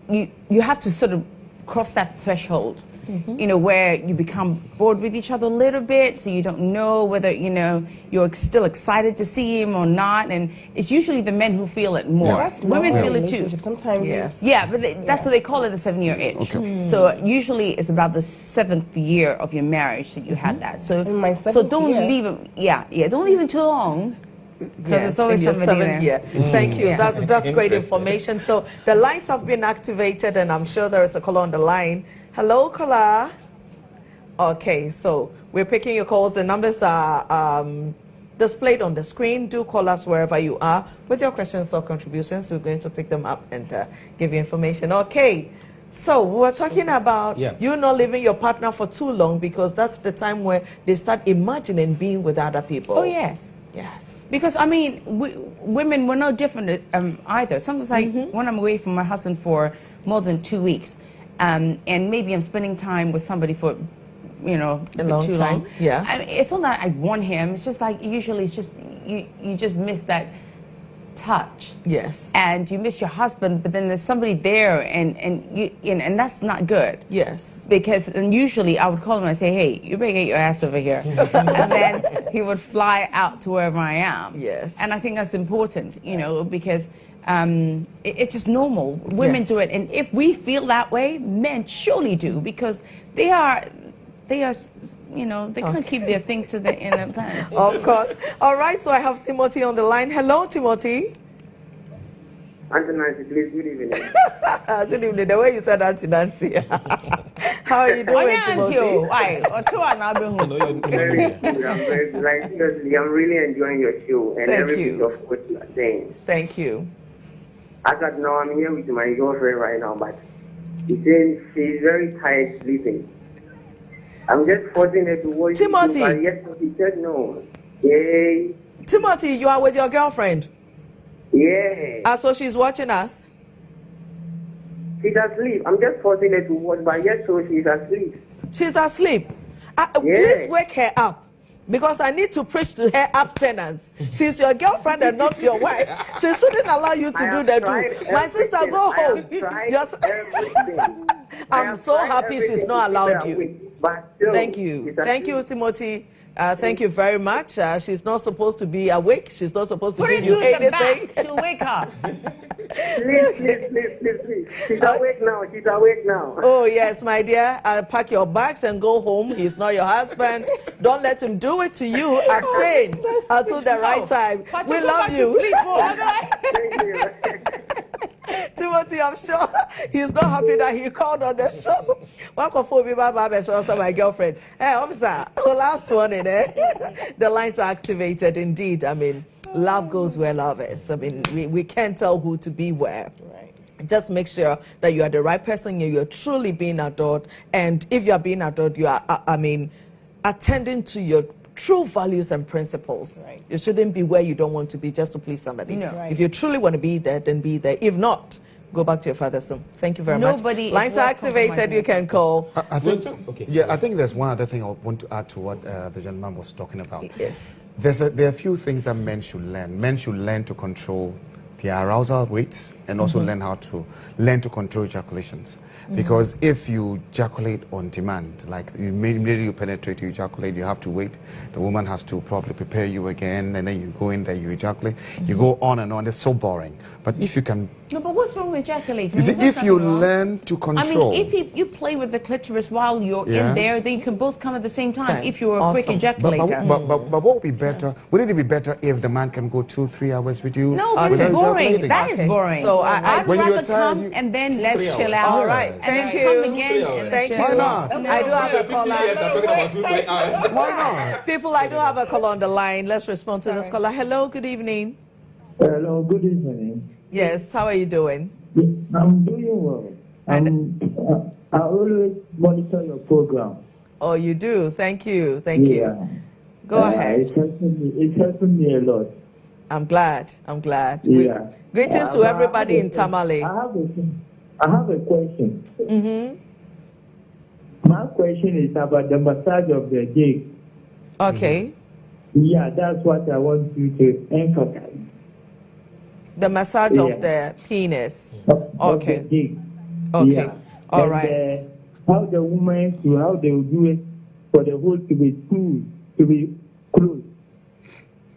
you have to sort of cross that threshold. You know, where you become bored with each other a little bit, so you don't know whether, you know, you're still excited to see him or not. And it's usually the men who feel it more. That's Women normal feel it relationship. too. Sometimes. Yes. Yeah, but that's what they call it, the 7-year itch. So usually it's about the 7th year of your marriage that you had that. So In my so 7th don't year. leave him. Yeah, don't leave him too long. Because it's always in your somebody 7th there. year. Thank you. That's great information. So the lines have been activated, and I'm sure there is a caller on the line. Hello, caller. Okay, so we're picking your calls. The numbers are displayed on the screen. Do call us wherever you are with your questions or contributions. We're going to pick them up and give you information. Okay, so we're talking about you not leaving your partner for too long, because that's the time where they start imagining being with other people. Oh, yes. Yes. Because, I mean, women, we're no different either. Sometimes when I'm away from my husband for more than 2 weeks, and maybe I'm spending time with somebody for, you know, a long too time. long. Yeah. I mean, it's not that I want him. It's just like, usually it's just, you just miss that touch. Yes. And you miss your husband, but then there's somebody there, and that's not good. Yes. Because usually I would call him and say, hey, you better get your ass over here. And then he would fly out to wherever I am. Yes. And I think that's important, you know, because it's just normal. Women do it. And if we feel that way, men surely do, because they are, you know, they can't keep their things in their plans. Of course. All right, so I have Timothy on the line. Hello, Timothy. Auntie Nancy, please, good evening. Good evening. The way you said Auntie Nancy. How are you doing, Yeah, Timothy? Why? Or two are not being Very good. I'm very like seriously, I'm really enjoying your show and Thank every you. bit of what you are saying. Thank you. As of now, I'm here with my girlfriend right now, but she's saying she's very tired sleeping. I'm just forcing her to watch Timothy. YouTube, but yes, she said no. Yay. Timothy, you are with your girlfriend? Yeah. So she's watching us? She's asleep. I'm just forcing her to watch, but yes, so she's asleep. She's asleep. Please wake her up. Because I need to preach to her abstinence. She's your girlfriend and not your wife. She shouldn't allow you to do the do. My sister, go home. I'm so happy she's not allowed you. Thank you. Thank you, Timothy. Thank you very much. She's not supposed to be awake. She's not supposed to give you anything. She'll wake up. Please. She's awake now. She's awake now. Oh, yes, my dear. Pack your bags and go home. He's not your husband. Don't let him do it to you. Abstain until the right time. We love you. Thank you. Timothy, I'm sure he's not happy that he called on the show. Also my girlfriend. Hey, officer, last one in there. The lines are activated indeed. I mean, love goes where love is. I mean, we can't tell who to be where. Right. Just make sure that you are the right person, you're truly being adored. And if you are being adored, you are, attending to your true values and principles. Right. You shouldn't be where you don't want to be just to please somebody. No. Right. If you truly want to be there, then be there. If not, go back to your father's home. Thank you very much. Lines are activated. You can call. I think, I think there's one other thing I want to add to what the gentleman was talking about. Yes. There are a few things that men should learn. Men should learn to control their arousal rates and also learn to control ejaculations. Because if you ejaculate on demand, like immediately you penetrate, you ejaculate, you have to wait. The woman has to probably prepare you again, and then you go in there, you ejaculate. You go on and on. It's so boring. But if you can... No, but what's wrong with ejaculating? You see, if you learn to control... I mean, if you play with the clitoris while you're in there, then you can both come at the same time if you're a quick ejaculator. But what would be better? Wouldn't it be better if the man can go 2-3 hours with you? No, it's boring. That is boring. So I'd rather come and then let's chill out. All right. Thank you. Thank you. Why not? I do have a caller. Why not? People, I do have a call on the line. Let's respond to this caller. Hello, good evening. Hello, good evening. Yes, how are you doing? I'm doing well. I always monitor your program. Oh, you do? Thank you. Thank you. Go ahead. It's helping me a lot. I'm glad. Yeah. Greetings to everybody in Tamale. I have a question. My question is about the massage of the dick. Okay. Yeah, that's what I want you to emphasize. The massage of the penis. Okay. Of the dick. Okay. Yeah. All right. How the woman, how they will do it for the hole to be smooth, to be closed.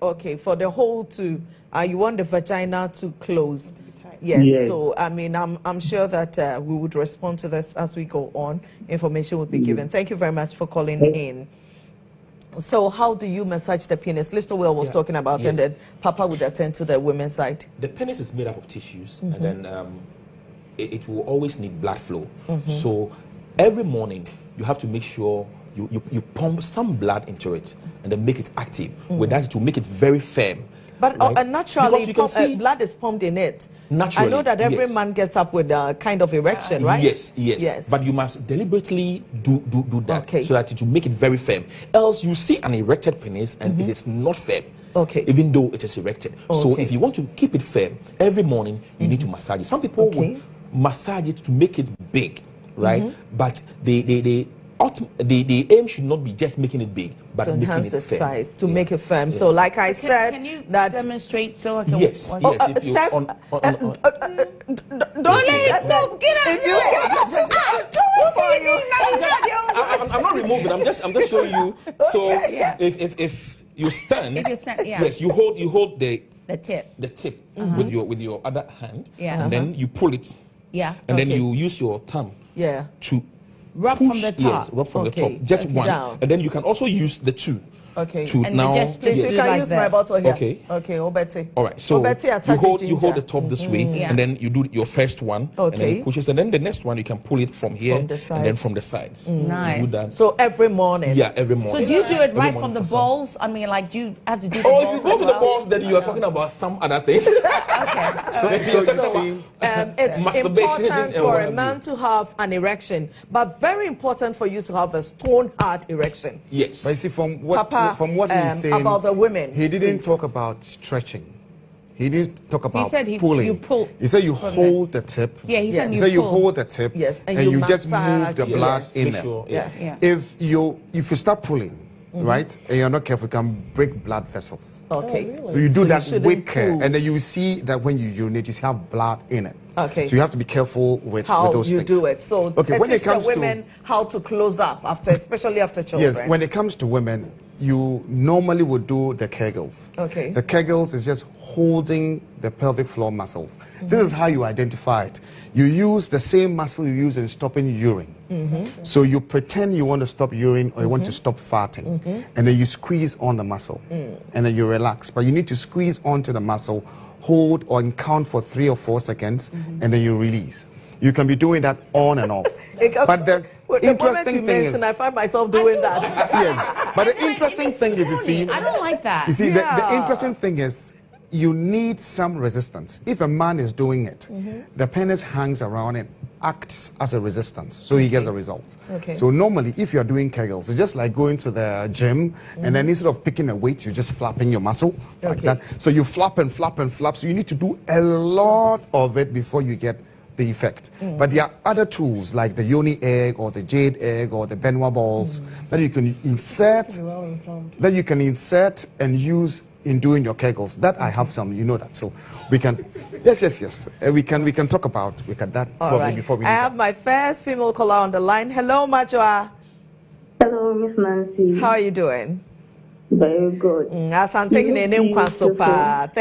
Okay, for the hole to, you want the vagina to close. Yes. So I mean, I'm sure that we would respond to this as we go on. Information would be given. Thank you very much for calling in. So how do you massage the penis? Lister Will was talking about, and then Papa would attend to the women's side. The penis is made up of tissues, and then it will always need blood flow. So every morning you have to make sure you pump some blood into it and then make it active. With that, it will make it very firm. But naturally, blood is pumped in it. Naturally, I know that every man gets up with a kind of erection, right? Yes. But you must deliberately do that so that it will make it very firm. Else you see an erected penis and it is not firm. Okay. Even though it is erected. So if you want to keep it firm, every morning you need to massage it. Some people would massage it to make it big, right? But the aim should not be just making it big, but to making enhance it the firm. size, to make it firm. So like I said, can you that demonstrate so I can Yes. Steph, don't let it go. Get out. I'm not removing. I'm just showing you. So if you stand, yes, you hold the tip with your other hand, and then you pull it, and then you use your thumb, to rub push, from the top. Yes, rub from the top, just one, down. and then you can also use the two Okay. to And now. just Please, you Yes. can like use my that. bottle here. Okay. Okay, Obeti. All right, so Obeti, you hold the top this way, Yeah. and then you do your first one, and then Okay. you push it, and then the next one you can pull it from here, From the and then sides. from the sides. Nice. You do that. So every morning. Yeah, every morning. So do you do it Every right morning from the for some. balls? I mean, like, do you have to do the Oh, balls if you go as to the well? balls, then you are talking about some other things. Okay. So You're you talking see, It's masturbation important and for what a have man you. to have an erection, but very important for you to have a stone hard erection. Yes. but you see, from what Papa, he's saying about the women, he didn't please. talk about stretching. He didn't talk about said pulling. you pull He said you from hold the tip. Yeah, he said Yes. He you said you pull. hold the tip. Yes, and and you you just massage, move the yes. blood in Make there. sure, Yes. Yeah. If you start pulling, right, and you're not careful, you can break blood vessels. Okay. So you do So you that shouldn't with care, pull. and then you see that when you urinate, you have blood in it. Okay. So you have to be careful with How those you things. do it. So Okay, when it teach the comes to- women how to close up after, especially after children. Yes, when it comes to women, you normally would do the Kegels. Okay. The Kegels is just holding the pelvic floor muscles. This is how you identify it. You use the same muscle you use in stopping urine. So you pretend you want to stop urine or you want to stop farting, and then you squeeze on the muscle, and then you relax. But you need to squeeze onto the muscle, hold or count for 3 or 4 seconds, and then you release. You can be doing that on and off. But the With the moment you interesting thing is, mention, I find myself doing that. yes. But the interesting thing is, you see, I don't like that. you see, the Yeah. interesting thing is, you need some resistance. If a man is doing it, the penis hangs around it, acts as a resistance, so he gets a result. Okay. So normally, if you're doing Kegels, it's just like going to the gym, and then instead of picking a weight, you're just flapping your muscle like Okay. that. So you flap and flap and flap. So you need to do a lot of it before you get the effect. But there are other tools like the yoni egg or the jade egg or the Benoit balls that you can insert, and use in doing your Kegels. That I have some, you know that. So we can, yes. We can talk about that All probably right. before we. I leave have that. my first female caller on the line. Hello, Majwa. Hello, Miss Nancy. How are you doing? Very good. Asante You hine look nkwaso pa. beautiful.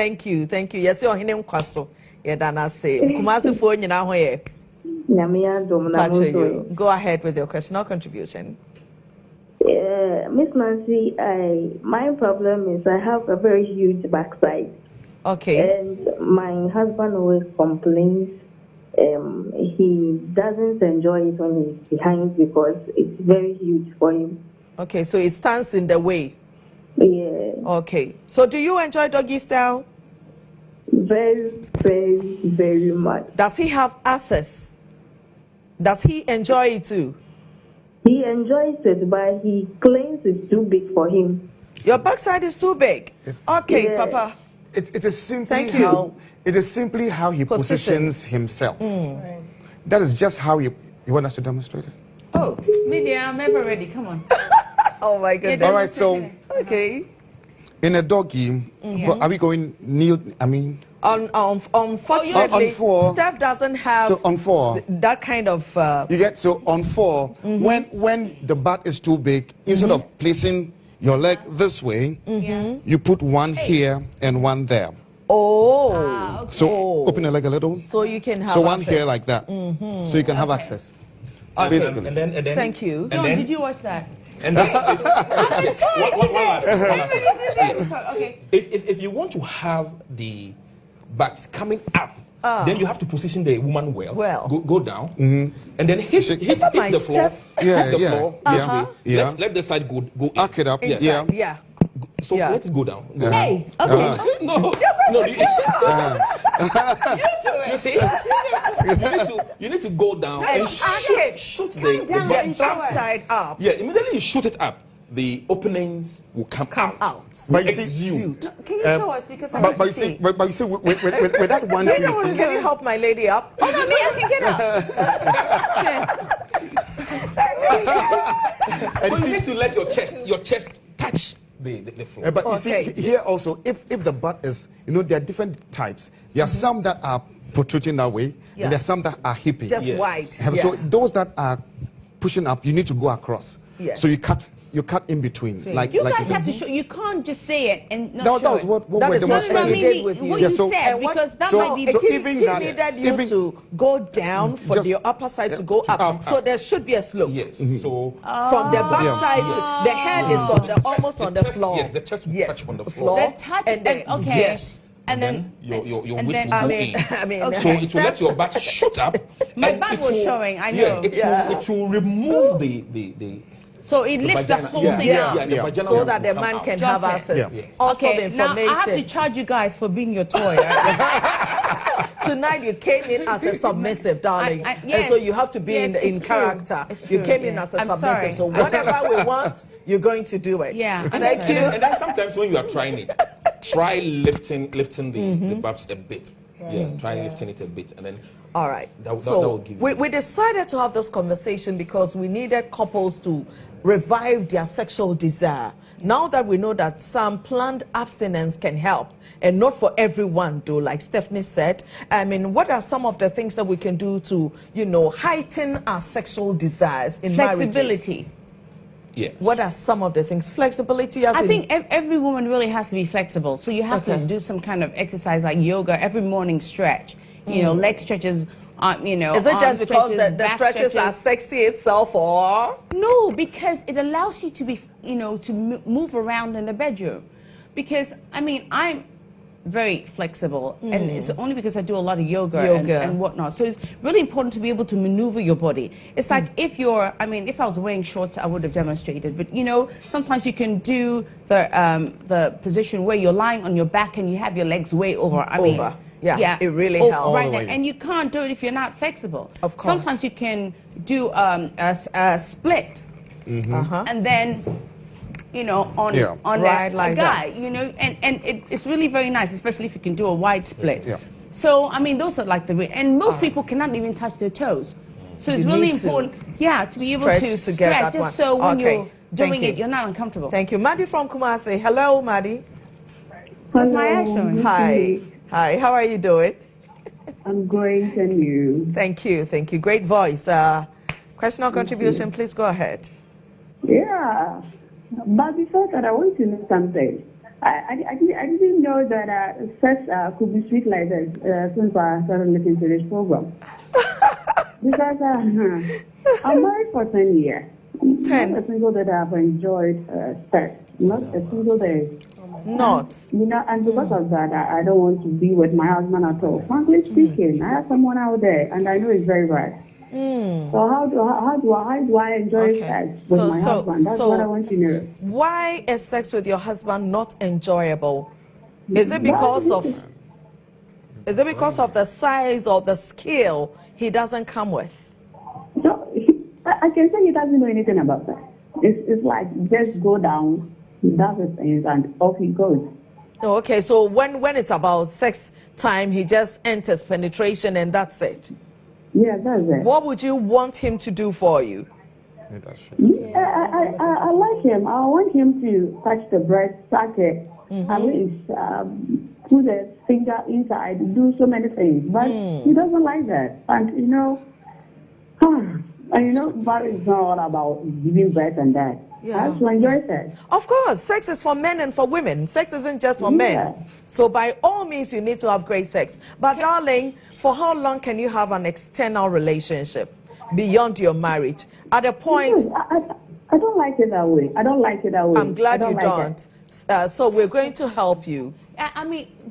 Thank you. Yes, you hine nkwaso. Ye dana say. Kumasi fo nyina ho ye. Nyame adom na mo Pacho so you. Go ahead with your question or contribution. Miss Nancy, my problem is I have a very huge backside, Okay. and my husband always complains. He doesn't enjoy it when he's behind because it's very huge for him. Okay, so it stands in the way. Yeah, Okay. So do you enjoy doggy style? very, very, very much. Does he have access? Does he enjoy it too? He enjoys it, but he claims it's too big for him. Your backside is too big. Okay, Yeah. Papa. It is simply Thank you. how he positions himself. That is just how you want us to demonstrate it. Oh, Media, I'm ever ready. Come on. Oh my goodness. All right, so Okay. in a doggy, are we going kneel? I mean, Unfortunately, On 4. Steph doesn't have so on 4. that kind of. You get so on 4 when the butt is too big, instead of placing your leg this way, you put one here and one there. Oh. So open your leg a little. So you can have. So one access. here like that. So you can have access. Basically. And then Thank you. John, did you watch that? And then one last. Yes. Okay. If you want to have the backs coming up, then you have to position the woman well. Go down, and then hit my the floor. step? Yeah, hit the yeah, floor. yeah, This way. yeah. Let the side go Arc it up. Yes. Yeah. Yeah. So Yeah. let it go down. Go Hey, down. okay. No. You see, you need to go down and shoot the down butt and up. Upside up. Yeah, immediately you shoot it up, the openings will come out. But you see, Exude. Can you show us because I but want you to see, see. but you see, with that one, too, you see, Can you help my lady up? Oh no, me, I can get up. So you need to let your chest touch the floor. but you see, Okay. here also, if the butt is, there are different types. There are some that are protruding that way, and there are some that are hippie. Just Yes. wide. So those that are pushing up, you need to go across. Yes. So you cut in between. Like You like guys said. have to show. You can't just say it and not No, show that was it. what That we're is what demonstrating. we did with you. What Yeah, you so- said, And what- because that so- might be. so he, even he that- needed you even- to go down for Just- the upper side to go up. So there should be a slope. Yes. So From the back Yeah. side to the head is on the almost on the chest- floor. yes, the chest will Yes, touch from the the floor. The touch, and then, okay. yes. And then your and waist then- will I go mean, in. I mean, Okay. So it will let your back shoot up. My and back it was will- showing, I Yeah, know. it will remove the so it lifts the vagina. whole Yeah, thing yeah, up. yeah, the Yeah. vagina so will that the come man out. can Got have it. access. Yeah. Yes. Also Okay, the now I have to information. charge you guys for being your toy. Right? Tonight you came in as a submissive, darling, yes. and so you have to be Yes, in it's true. character. It's You true, came in yeah. as a I'm submissive, sorry. so whatever we want, you're going to do it. Yeah, I'm Thank sorry. you. And then sometimes when you are trying it, try lifting the babs a bit. Yeah, try lifting it a bit, and then All right. That will So give you- we decided to have this conversation because we needed couples to revive their sexual desire. Now that we know that some planned abstinence can help, and not for everyone, though, like Stephanie said, I mean, what are some of the things that we can do to, heighten our sexual desires in marriages? Flexibility. yeah. What are some of the things? Flexibility, as I in, think every woman really has to be flexible. So you have Okay. to do some kind of exercise like yoga every morning stretch. Leg stretches. Is it arm just because stretches, the back stretches are sexy itself, or? No, because it allows you to be, to move around in the bedroom. Because, I'm very flexible, and it's only because I do a lot of yoga. And whatnot. So it's really important to be able to maneuver your body. It's like if if I was wearing shorts, I would have demonstrated. But, sometimes you can do the position where you're lying on your back and you have your legs way over. Yeah, it really over, helps. right All the there. way. And you can't do it if you're not flexible. Of course. Sometimes you can do a split, and then on Right, a like guy, that. and it's really very nice, especially if you can do a wide split. Yeah. So those are like and most people cannot even touch their toes. So it's You really need to important, to be able stretch to to get that just one. so when Okay, you're thank doing you. it, you're not uncomfortable. Thank you. Maddie from Kumasi. Hello, Maddie. What's my eye showing? Hi. Hi, how are you doing? I'm great, and you? Thank you. Great voice. Question or contribution, please go ahead. Yeah. But before that, I want to know something. I didn't know that sex could be sweet like this since I started listening to this program. Because I'm married for 10 years. 10. Not a single day I've enjoyed sex. Not a single day. Not. And because of that, I don't want to be with my husband at all. Frankly speaking, I have someone out there, and I know it's very bad. So how do I enjoy sex with my husband? That's what I want to know. Why is sex with your husband not enjoyable? Is it because of the size or the skill he doesn't come with? So I can say he doesn't know anything about that. It's like just go down. He does his things and off he goes. Oh, okay, so when it's about sex time, he just enters penetration and that's it. Yeah, that's it. What would you want him to do for you? I like him. I want him to touch the breast, suck it, at least put a finger inside, do so many things. But he doesn't like that. And marriage is not all about giving birth and that. Yeah. I have to enjoy sex. Of course, sex is for men and for women. Sex isn't just for men. So by all means, you need to have great sex. But darling, for how long can you have an external relationship beyond your marriage? At a point... I don't like it that way. I'm glad you don't. So we're going to help you.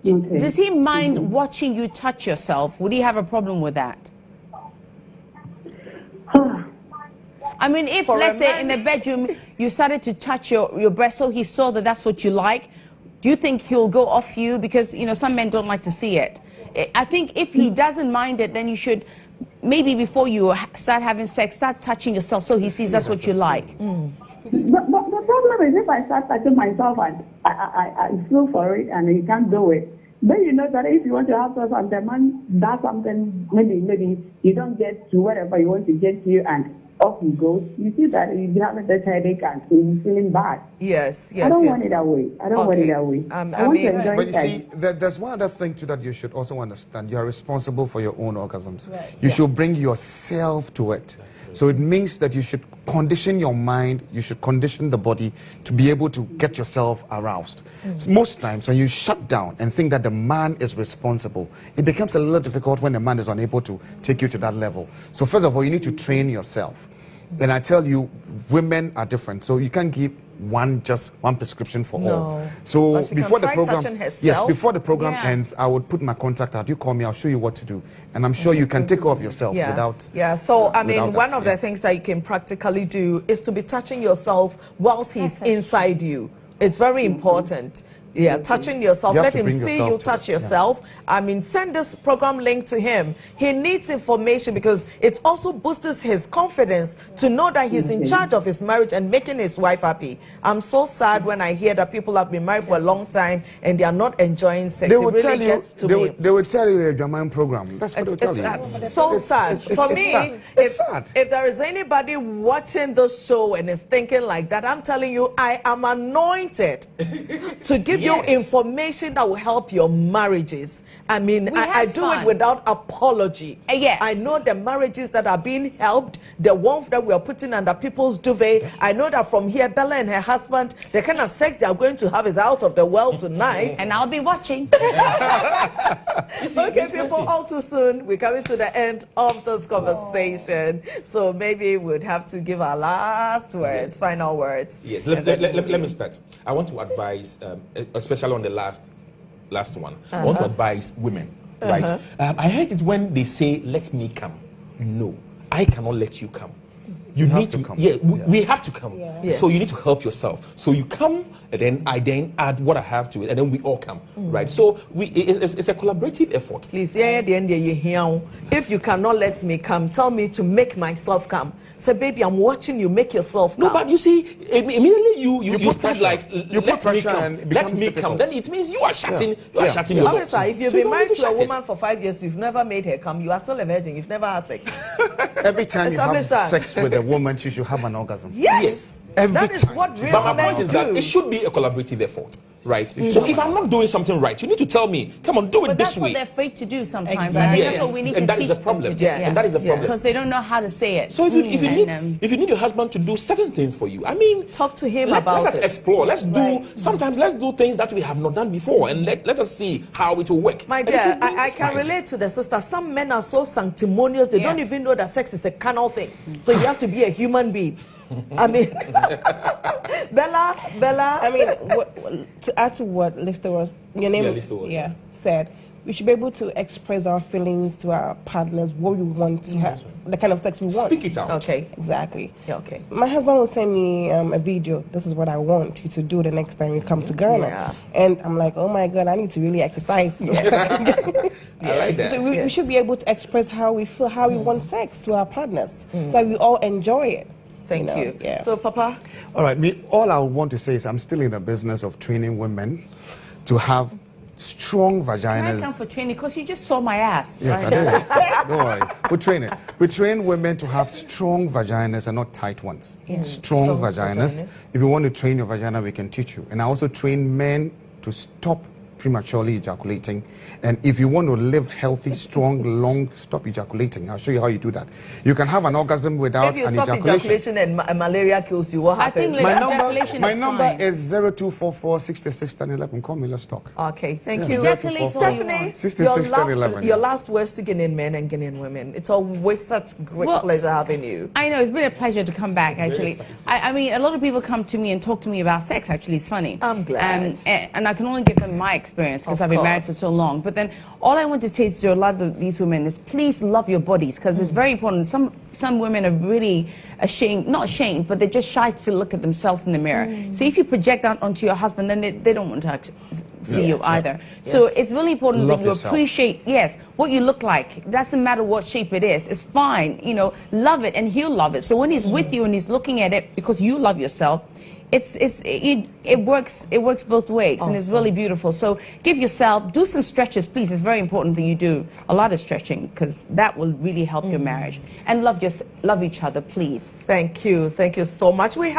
Does he mind watching you touch yourself? Would he have a problem with that? If, let's say, in the bedroom, you started to touch your breast, so he saw that that's what you like, do you think he'll go off you? Because, some men don't like to see it. I think if he doesn't mind it, then you should, maybe before you start having sex, start touching yourself so he sees that's what you like. But the problem is if I start touching myself and I feel for it and he can't do it, then you know that if you want to have sex and the man does something, maybe you don't get to whatever you want to get to, and off he goes. You see that he's having that headache and he's feeling bad. Yes, yes, I don't yes. want it that way. I don't want it that way. I want to enjoy but you sex. see, there's one other thing too that you should also understand. You are responsible for your own orgasms. Right. You should bring yourself to it. So it means that you should condition your mind, you should condition the body to be able to get yourself aroused. So most times when you shut down and think that the man is responsible, it becomes a little difficult when the man is unable to take you to that level. So first of all, you need to train yourself. And I tell you, women are different. So you can't give just one prescription for all. So But she before can the try program, touching herself. yes, before the program Yeah. ends, I would put my contact out. You call me, I'll show you what to do. And I'm sure you can take care of yourself without. Yeah, so I mean, without one that, of the things that you can practically do is to be touching yourself whilst he's inside you. It's very important. Yeah, touching yourself. You have Let to him bring see yourself you to touch it, yeah. yourself. I mean, send this program link to him. He needs information because it also boosts his confidence to know that he's in charge of his marriage and making his wife happy. I'm so sad when I hear that people have been married for a long time and they are not enjoying sex. They It will really tell you, gets to me. they will tell you a German program. That's what they will tell you. It's so sad. For me, it's sad. if there is anybody watching this show and is thinking like that, I'm telling you, I am anointed to give you information that will help your marriages. I mean, I do it without apology. Yes. I know the marriages that are being helped, the ones that we are putting under people's duvet. I know that from here, Bella and her husband, the kind of sex they are going to have is out of the world tonight. And I'll be watching. Okay, people, all too soon. We're coming to the end of this conversation. So maybe we'd have to give our last words, final words. Yes, let me start. I want to advise, especially on the last one, I want to advise women, right? I hate it when they say, let me come. No, I cannot let you come. You need to come. Yeah, we have to come. Yeah. Yes. So you need to help yourself. So you come, and then I then add what I have to it, and then we all come, right? So it's a collaborative effort. Please, if you cannot let me come, tell me to make myself come. Say, baby, I'm watching you, make yourself come. No, but you see, immediately you put start pressure. like, You put let me pressure come, and it let becomes me come. difficult. Then it means you are shutting, your Officer, doors. if you've So you been don't married need to a shut it. woman for 5 years, you've never made her come, you are still a virgin, you've never had sex. Every time you have Establish that. sex with a woman, she should have an orgasm. Yes. Every That is time. what real But my men point is that do. it should be a collaborative effort, right? So if I'm not doing something right, you need to tell me, come on, do it But this that's what way. they're afraid to do sometimes. Exactly. I think Yes. that's what we need And to that is teach the them problem. to do. Yes. And that is the Yes. problem. Because they don't know how to say it. So if you And, need your husband to do certain things for you, I mean, Talk to him let about us it. explore. Let's do sometimes let's do things that we have not done before, and let us see how it will work. My And dear, if it I works, can fine. relate to the sister. Some men are so sanctimonious, they don't even know that sex is a carnal thing. So you have to be a human being. I mean, Bella. I mean, to add to what Lister was, your name, said, we should be able to express our feelings to our partners, what we want to have, the kind of sex we want. Speak it out. Okay. Exactly. Yeah, okay. My husband will send me a video. This is what I want you to do the next time you come to Ghana. Yeah. And I'm like, oh my God, I need to really exercise. I like that. So we should be able to express how we feel, how we want sex to our partners, so that we all enjoy it. Thank you. Yeah. So, Papa? All right, all I want to say is I'm still in the business of training women to have strong vaginas. Can I come for training? Because you just saw my ass. Yes, right? I did. Don't worry. We train it. We train women to have strong vaginas and not tight ones. Strong vaginas. If you want to train your vagina, we can teach you. And I also train men to stop prematurely ejaculating. And if you want to live healthy, strong, long, stop ejaculating. I'll show you how you do that. You can have an orgasm without If you an stop ejaculation and malaria kills you, what happens? think My ejaculation is number fine. is 0244 66 10 11. Call me, let's talk. Okay, thank Yeah, you. 0244 Stephanie, 66 10 11. your last words to Guinean men and Guinean women. It's always such great pleasure having you. I know, it's been a pleasure to come back, actually. I mean, a lot of people come to me and talk to me about sex, actually. It's funny. I'm glad. And I can only give them my experience because I've been married for so long. But then all I want to say to a lot of these women is please love your bodies, because it's very important. Some women are really ashamed, not ashamed, but they're just shy to look at themselves in the mirror. So if you project that onto your husband, then they don't want to see you either. So it's really important that you appreciate, what you look like. It doesn't matter what shape it is. It's fine. You know, love it and he'll love it. So when he's with you and he's looking at it because you love yourself, it works both ways. Awesome. And it's really beautiful. So give yourself, do some stretches, please. It's very important that you do a lot of stretching, because that will really help your marriage. And love each other, please. Thank you so much.